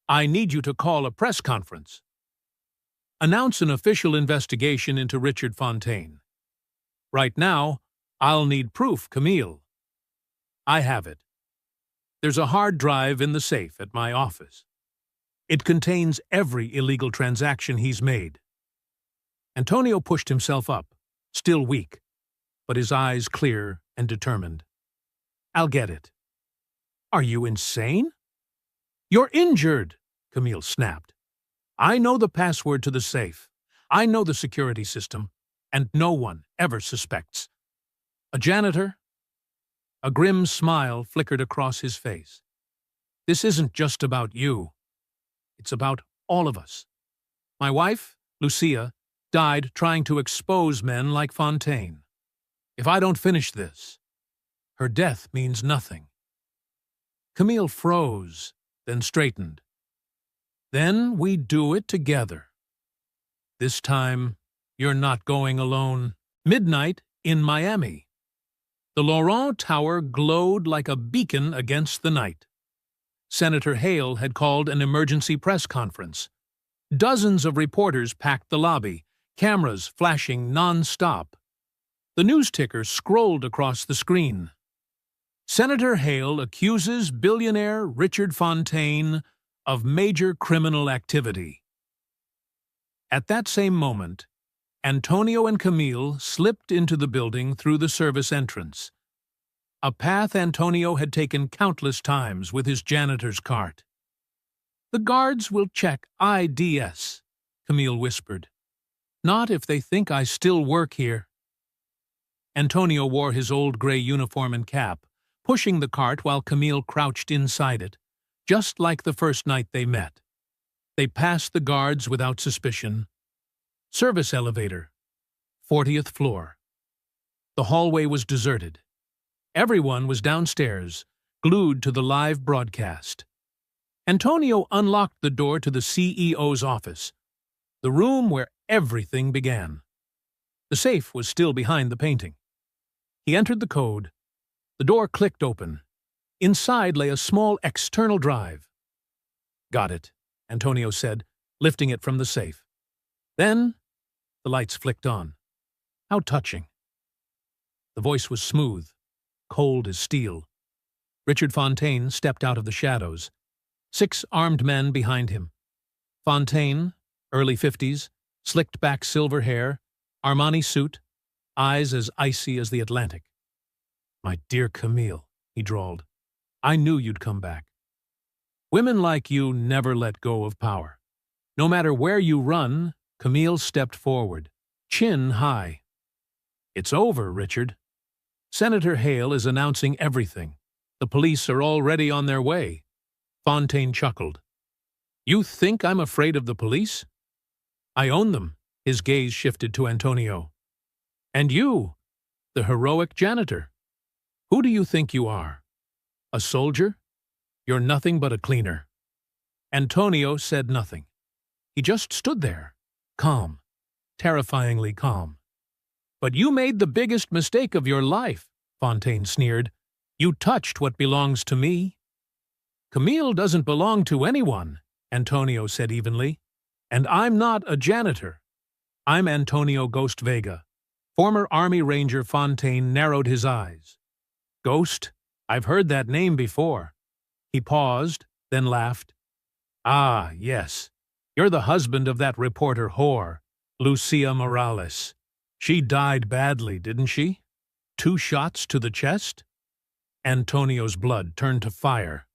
I need you to call a press conference. Announce an official investigation into Richard Fontaine. Right now, I'll need proof, Camille." "I have it. There's a hard drive in the safe at my office. It contains every illegal transaction he's made." Antonio pushed himself up, still weak, but his eyes clear and determined. "I'll get it." "Are you insane?" "You're injured," Camille snapped. "I know the password to the safe. I know the security system, and no one ever suspects." "A janitor?" A grim smile flickered across his face. "This isn't just about you. It's about all of us. My wife, Lucia, died trying to expose men like Fontaine. If I don't finish this, her death means nothing." Camille froze, then straightened. "Then we do it together. This time, you're not going alone." Midnight in Miami. The Laurent Tower glowed like a beacon against the night. Senator Hale had called an emergency press conference. Dozens of reporters packed the lobby, cameras flashing non-stop. The news ticker scrolled across the screen. Senator Hale accuses billionaire Richard Fontaine of major criminal activity. At that same moment, Antonio and Camille slipped into the building through the service entrance, a path Antonio had taken countless times with his janitor's cart. "The guards will check IDs," Camille whispered. "Not if they think I still work here." Antonio wore his old gray uniform and cap, pushing the cart while Camille crouched inside it, just like the first night they met. They passed the guards without suspicion. Service elevator, 40th floor. The hallway was deserted. Everyone was downstairs, glued to the live broadcast. Antonio unlocked the door to the CEO's office, the room where everything began. The safe was still behind the painting. He entered the code. The door clicked open. Inside lay a small external drive. "Got it," Antonio said, lifting it from the safe. Then the lights flicked on. How touching. The voice was smooth, cold as steel. Richard Fontaine stepped out of the shadows. 6 armed men behind him. Fontaine, early 50s, slicked back silver hair, Armani suit, eyes as icy as the Atlantic. "My dear Camille," he drawled, "I knew you'd come back. Women like you never let go of power. No matter where you run," Camille stepped forward, chin high. "It's over, Richard. Senator Hale is announcing everything. The police are already on their way." Fontaine chuckled. "You think I'm afraid of the police? I own them." His gaze shifted to Antonio. "And you, the heroic janitor. Who do you think you are? A soldier? You're nothing but a cleaner." Antonio said nothing. He just stood there, calm, terrifyingly calm. "But you made the biggest mistake of your life," Fontaine sneered. "You touched what belongs to me." "Camille doesn't belong to anyone," Antonio said evenly. "And I'm not a janitor. I'm Antonio Ghost Vega." Former Army Ranger Fontaine narrowed his eyes. "Ghost? I've heard that name before." He paused, then laughed. "Ah, yes. You're the husband of that reporter whore, Lucia Morales. She died badly, didn't she? 2 shots to the chest?" Antonio's blood turned to fire.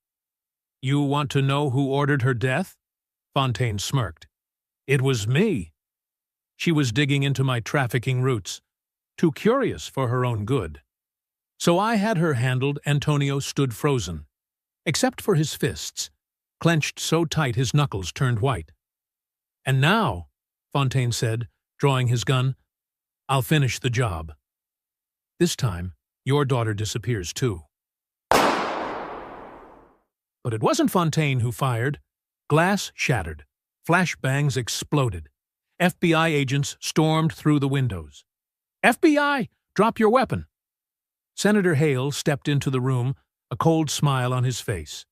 "You want to know who ordered her death?" Fontaine smirked. "It was me. She was digging into my trafficking roots, too curious for her own good. So I had her handled." Antonio stood frozen, except for his fists, clenched so tight his knuckles turned white. "And now," Fontaine said, drawing his gun, "I'll finish the job. This time, your daughter disappears too." But it wasn't Fontaine who fired. Glass shattered. Flashbangs exploded. FBI agents stormed through the windows. "FBI, drop your weapon!" Senator Hale stepped into the room, a cold smile on his face.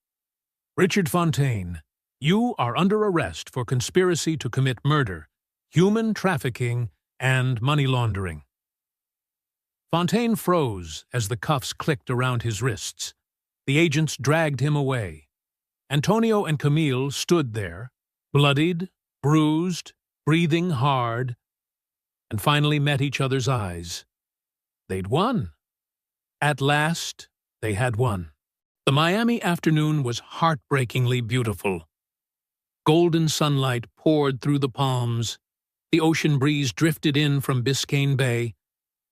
"Richard Fontaine, you are under arrest for conspiracy to commit murder, human trafficking, and money laundering." Fontaine froze as the cuffs clicked around his wrists. The agents dragged him away. Antonio and Camille stood there, bloodied, bruised, breathing hard, and finally met each other's eyes. They'd won. At last, they had won. The Miami afternoon was heartbreakingly beautiful. Golden sunlight poured through the palms, the ocean breeze drifted in from Biscayne Bay,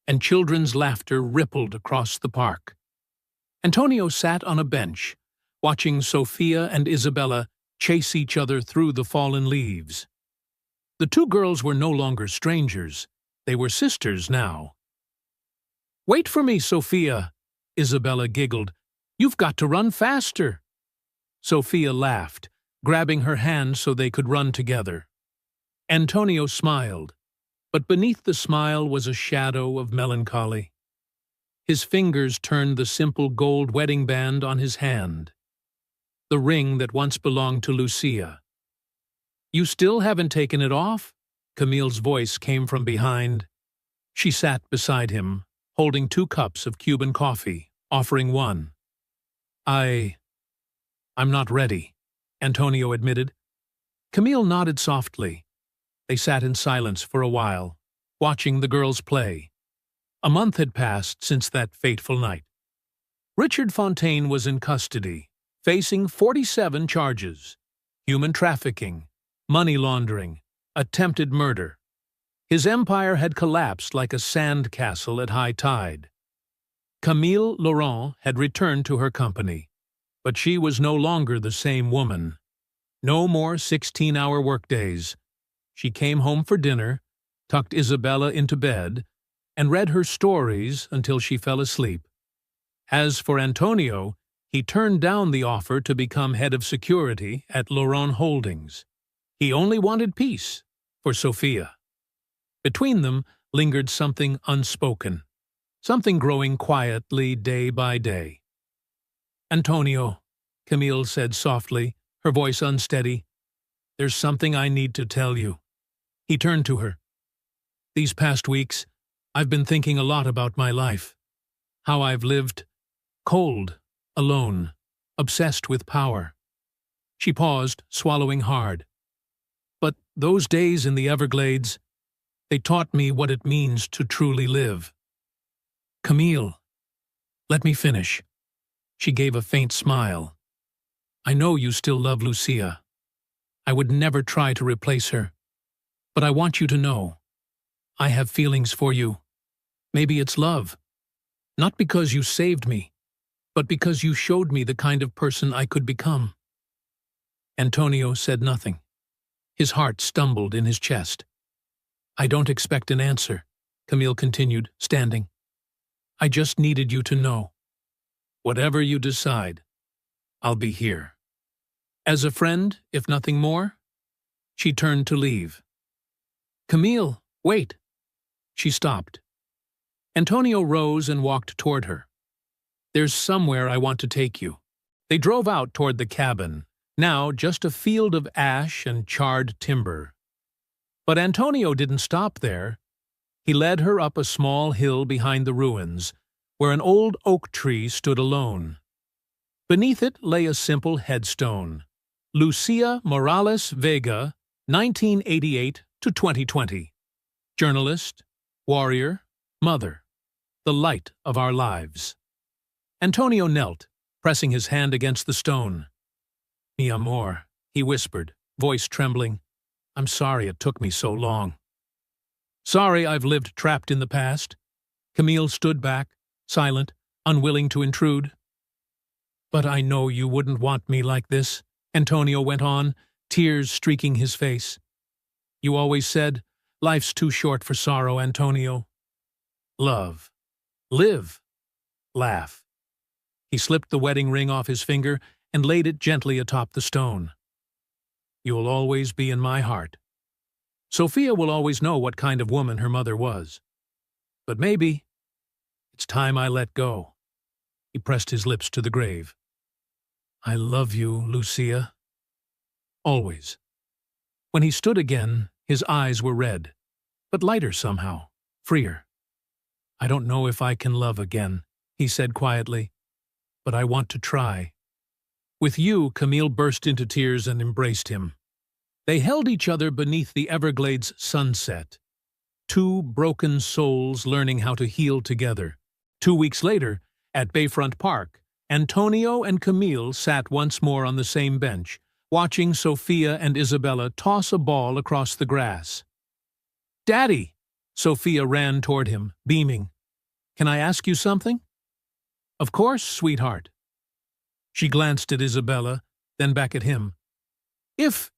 and children's laughter rippled across the park. Antonio sat on a bench, watching Sophia and Isabella chase each other through the fallen leaves. The 2 girls were no longer strangers. They were sisters now. "Wait for me, Sophia," Isabella giggled. "You've got to run faster." Sophia laughed, grabbing her hand so they could run together. Antonio smiled, but beneath the smile was a shadow of melancholy. His fingers turned the simple gold wedding band on his hand, the ring that once belonged to Lucia. "You still haven't taken it off?" Camille's voice came from behind. She sat beside him, holding 2 cups of Cuban coffee, offering one. I'm not ready, Antonio admitted. Camille nodded softly. They sat in silence for a while, watching the girls play. A month had passed since that fateful night. Richard Fontaine was in custody, facing 47 charges: human trafficking, money laundering, attempted murder. His empire had collapsed like a sand castle at high tide. Camille Laurent had returned to her company, but she was no longer the same woman. No more 16-hour workdays. She came home for dinner, tucked Isabella into bed, and read her stories until she fell asleep. As for Antonio, he turned down the offer to become head of security at Laurent Holdings. He only wanted peace for Sophia. Between them lingered something unspoken, something growing quietly day by day. "Antonio," Camille said softly, her voice unsteady, "there's something I need to tell you." He turned to her. "These past weeks, I've been thinking a lot about my life, how I've lived cold, alone, obsessed with power." She paused, swallowing hard. "But those days in the Everglades, they taught me what it means to truly live." "Camille, let me finish." She gave a faint smile. "I know you still love Lucia. I would never try to replace her. But I want you to know, I have feelings for you. Maybe it's love. Not because you saved me, but because you showed me the kind of person I could become." Antonio said nothing. His heart stumbled in his chest. "I don't expect an answer," Camille continued, standing. "I just needed you to know. Whatever you decide, I'll be here. As a friend, if nothing more." She turned to leave. "Camille, wait." She stopped. Antonio rose and walked toward her. "There's somewhere I want to take you." They drove out toward the cabin, now just a field of ash and charred timber. But Antonio didn't stop there. He led her up a small hill behind the ruins, where an old oak tree stood alone. Beneath it lay a simple headstone: Lucia Morales Vega, 1988 to 2020. Journalist, warrior, mother, the light of our lives. Antonio knelt, pressing his hand against the stone. "Mi amor," he whispered, voice trembling. "I'm sorry it took me so long." "Sorry I've lived trapped in the past." Camille stood back, silent, unwilling to intrude. "But I know you wouldn't want me like this," Antonio went on, tears streaking his face. "You always said, life's too short for sorrow, Antonio. Love. Live. Laugh." He slipped the wedding ring off his finger and laid it gently atop the stone. "You'll always be in my heart. Sophia will always know what kind of woman her mother was. But maybe it's time I let go." He pressed his lips to the grave. "I love you, Lucia. Always." When he stood again, his eyes were red, but lighter somehow, freer. "I don't know if I can love again," he said quietly, "but I want to try." With you, Camille burst into tears and embraced him. They held each other beneath the Everglades sunset, 2 broken souls learning how to heal together. 2 weeks later, at Bayfront Park, Antonio and Camille sat once more on the same bench, watching Sophia and Isabella toss a ball across the grass. "Daddy!" Sophia ran toward him, beaming. "Can I ask you something?" "Of course, sweetheart." She glanced at Isabella, then back at him. If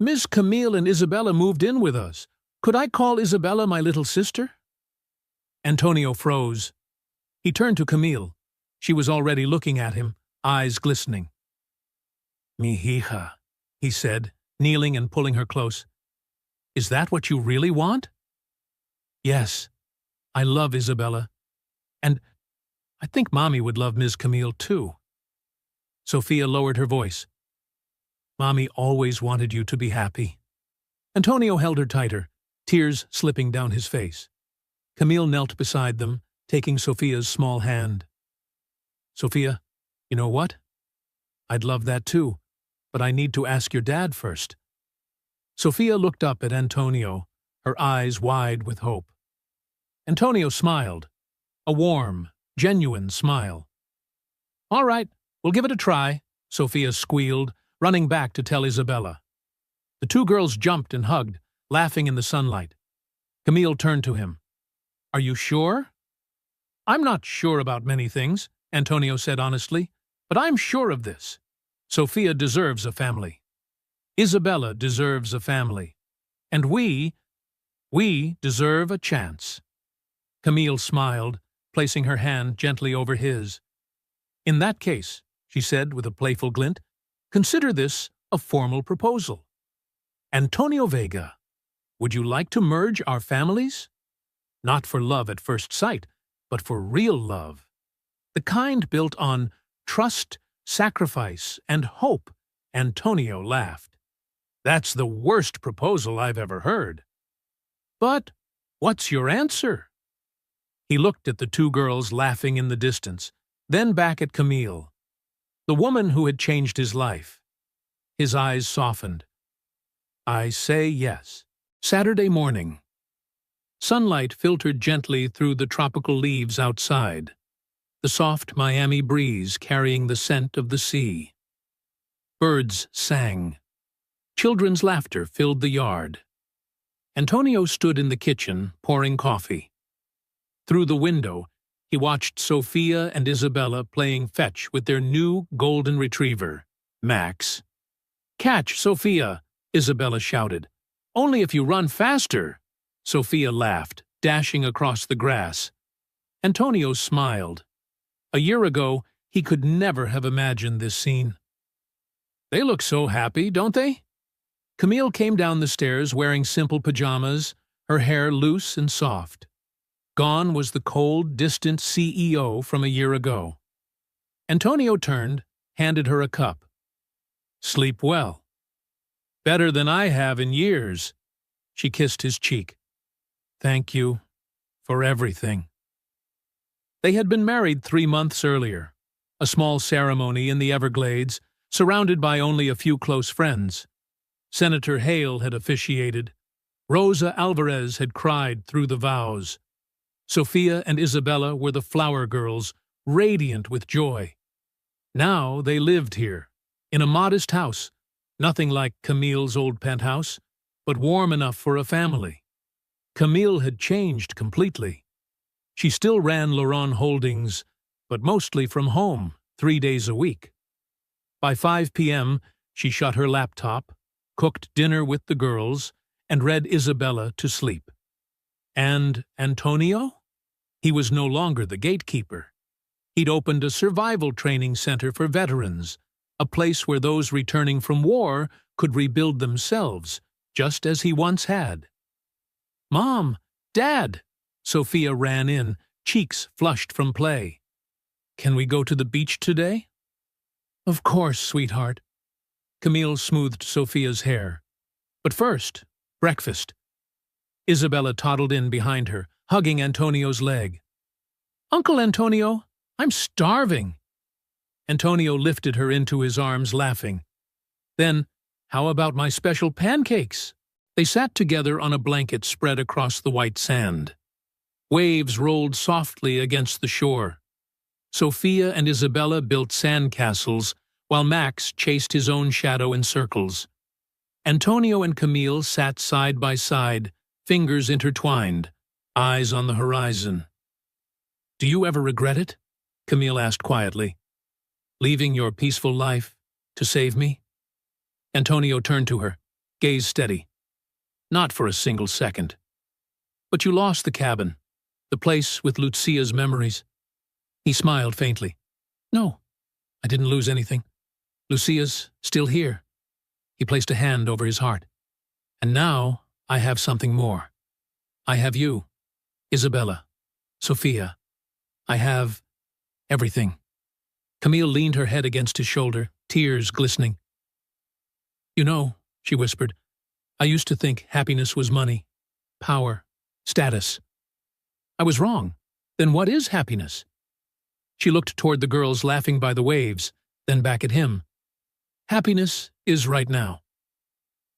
Miss Camille and Isabella moved in with us, could I call Isabella my little sister?" Antonio froze. He turned to Camille. She was already looking at him, eyes glistening. "Mi hija," he said, kneeling and pulling her close. "Is that what you really want?" "Yes. I love Isabella. And I think Mommy would love Miss Camille, too." Sophia lowered her voice. "Mommy always wanted you to be happy." Antonio held her tighter, tears slipping down his face. Camille knelt beside them, taking Sophia's small hand. "Sophia, you know what? I'd love that too, but I need to ask your dad first." Sophia looked up at Antonio, her eyes wide with hope. Antonio smiled, a warm, genuine smile. "All right, we'll give it a try," Sophia squealed, running back to tell Isabella. The two girls jumped and hugged, laughing in the sunlight. Camille turned to him. "Are you sure?" "I'm not sure about many things," Antonio said honestly, "but I'm sure of this. Sophia deserves a family. Isabella deserves a family. And we deserve a chance." Camille smiled, placing her hand gently over his. "In that case," she said with a playful glint, "consider this a formal proposal. Antonio Vega, would you like to merge our families? Not for love at first sight, but for real love. The kind built on trust, sacrifice, and hope." Antonio laughed. "That's the worst proposal I've ever heard." "But what's your answer?" He looked at the two girls laughing in the distance, then back at Camille, the woman who had changed his life. His eyes softened. "I say yes." Saturday morning. Sunlight filtered gently through the tropical leaves outside, the soft Miami breeze carrying the scent of the sea. Birds sang. Children's laughter filled the yard. Antonio stood in the kitchen, pouring coffee. Through the window, he watched Sophia and Isabella playing fetch with their new golden retriever, Max. "Catch, Sophia!" Isabella shouted. "Only if you run faster!" Sophia laughed, dashing across the grass. Antonio smiled. A year ago, he could never have imagined this scene. "They look so happy, don't they?" Camille came down the stairs wearing simple pajamas, her hair loose and soft. Gone was the cold, distant CEO from a year ago. Antonio turned, handed her a cup. "Sleep well." "Better than I have in years." She kissed his cheek. "Thank you for everything." They had been married 3 months earlier, a small ceremony in the Everglades, surrounded by only a few close friends. Senator Hale had officiated. Rosa Alvarez had cried through the vows. Sophia and Isabella were the flower girls, radiant with joy. Now they lived here, in a modest house, nothing like Camille's old penthouse, but warm enough for a family. Camille had changed completely. She still ran Laurent Holdings, but mostly from home, 3 days a week. By 5 p.m., she shut her laptop, cooked dinner with the girls, and read Isabella to sleep. And Antonio? He was no longer the gatekeeper. He'd opened a survival training center for veterans, a place where those returning from war could rebuild themselves, just as he once had. "Mom! Dad!" Sophia ran in, cheeks flushed from play. "Can we go to the beach today?" "Of course, sweetheart." Camille smoothed Sophia's hair. "But first, breakfast." Isabella toddled in behind her, hugging Antonio's leg. "Uncle Antonio, I'm starving." Antonio lifted her into his arms, laughing. "Then, how about my special pancakes?" They sat together on a blanket spread across the white sand. Waves rolled softly against the shore. Sophia and Isabella built sandcastles, while Max chased his own shadow in circles. Antonio and Camille sat side by side, fingers intertwined, eyes on the horizon. "Do you ever regret it?" Camille asked quietly. "Leaving your peaceful life to save me?" Antonio turned to her, gaze steady. "Not for a single second." "But you lost the cabin, the place with Lucia's memories." He smiled faintly. "No, I didn't lose anything. Lucia's still here." He placed a hand over his heart. "And now I have something more. I have you, Isabella, Sophia. I have everything." Camille leaned her head against his shoulder, tears glistening. "You know," she whispered, I used to think happiness was money, power, status. I was wrong. Then what is happiness? She looked toward the girls laughing by the waves, then back at him. Happiness is right now.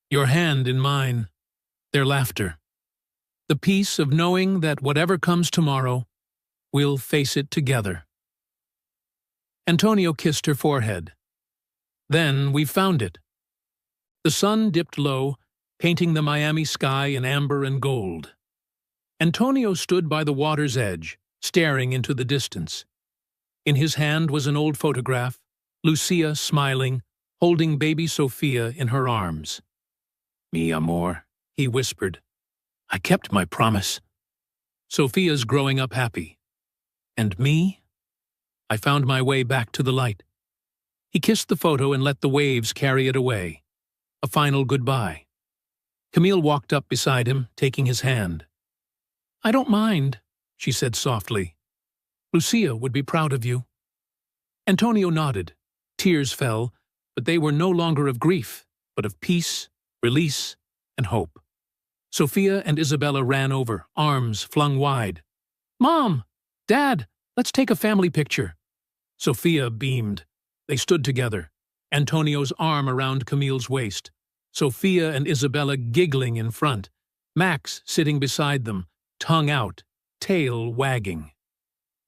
Your hand in mine, their laughter. The peace of knowing that whatever comes tomorrow, we'll face it together. Antonio kissed her forehead. Then we found it. The sun dipped low, painting the Miami sky in amber and gold. Antonio stood by the water's edge, staring into the distance. In his hand was an old photograph, Lucia smiling, holding baby Sophia in her arms. Mi amor, he whispered. I kept my promise. Sophia's growing up happy. And me? I found my way back to the light. He kissed the photo and let the waves carry it away. A final goodbye. Camille walked up beside him, taking his hand. I don't mind, she said softly. Lucia would be proud of you. Antonio nodded. Tears fell, but they were no longer of grief, but of peace, release, and hope. Sophia and Isabella ran over, arms flung wide. Mom! Dad! Let's take a family picture. Sophia beamed. They stood together, Antonio's arm around Camille's waist, Sophia and Isabella giggling in front, Max sitting beside them, tongue out, tail wagging.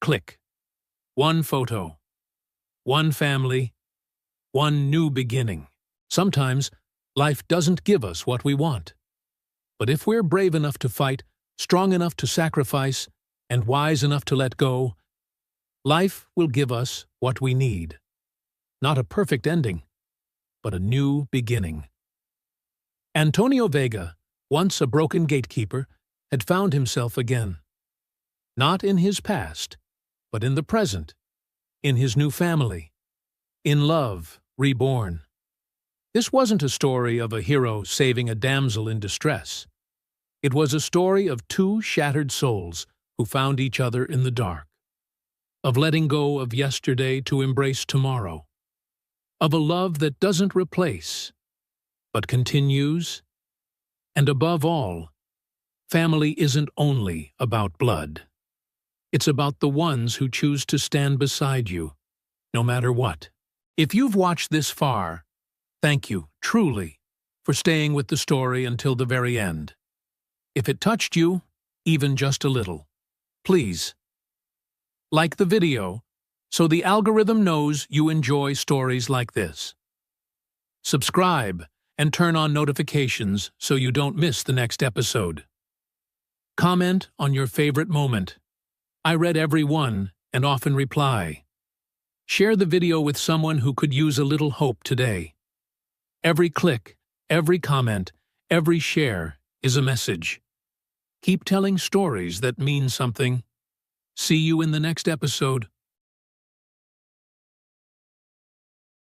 Click. One photo. One family. One new beginning. Sometimes, life doesn't give us what we want. But if we're brave enough to fight, strong enough to sacrifice, and wise enough to let go, life will give us what we need. Not a perfect ending, but a new beginning. Antonio Vega, once a broken gatekeeper, had found himself again. Not in his past, but in the present, in his new family, in love reborn. This wasn't a story of a hero saving a damsel in distress. It was a story of two shattered souls who found each other in the dark, of letting go of yesterday to embrace tomorrow, of a love that doesn't replace, but continues, and above all, family isn't only about blood. It's about the ones who choose to stand beside you, no matter what. If you've watched this far, thank you, truly, for staying with the story until the very end. If it touched you, even just a little, please like the video so the algorithm knows you enjoy stories like this. Subscribe and turn on notifications so you don't miss the next episode. Comment on your favorite moment. I read every one and often reply. Share the video with someone who could use a little hope today. Every click, every comment, every share is a message. Keep telling stories that mean something. See you in the next episode.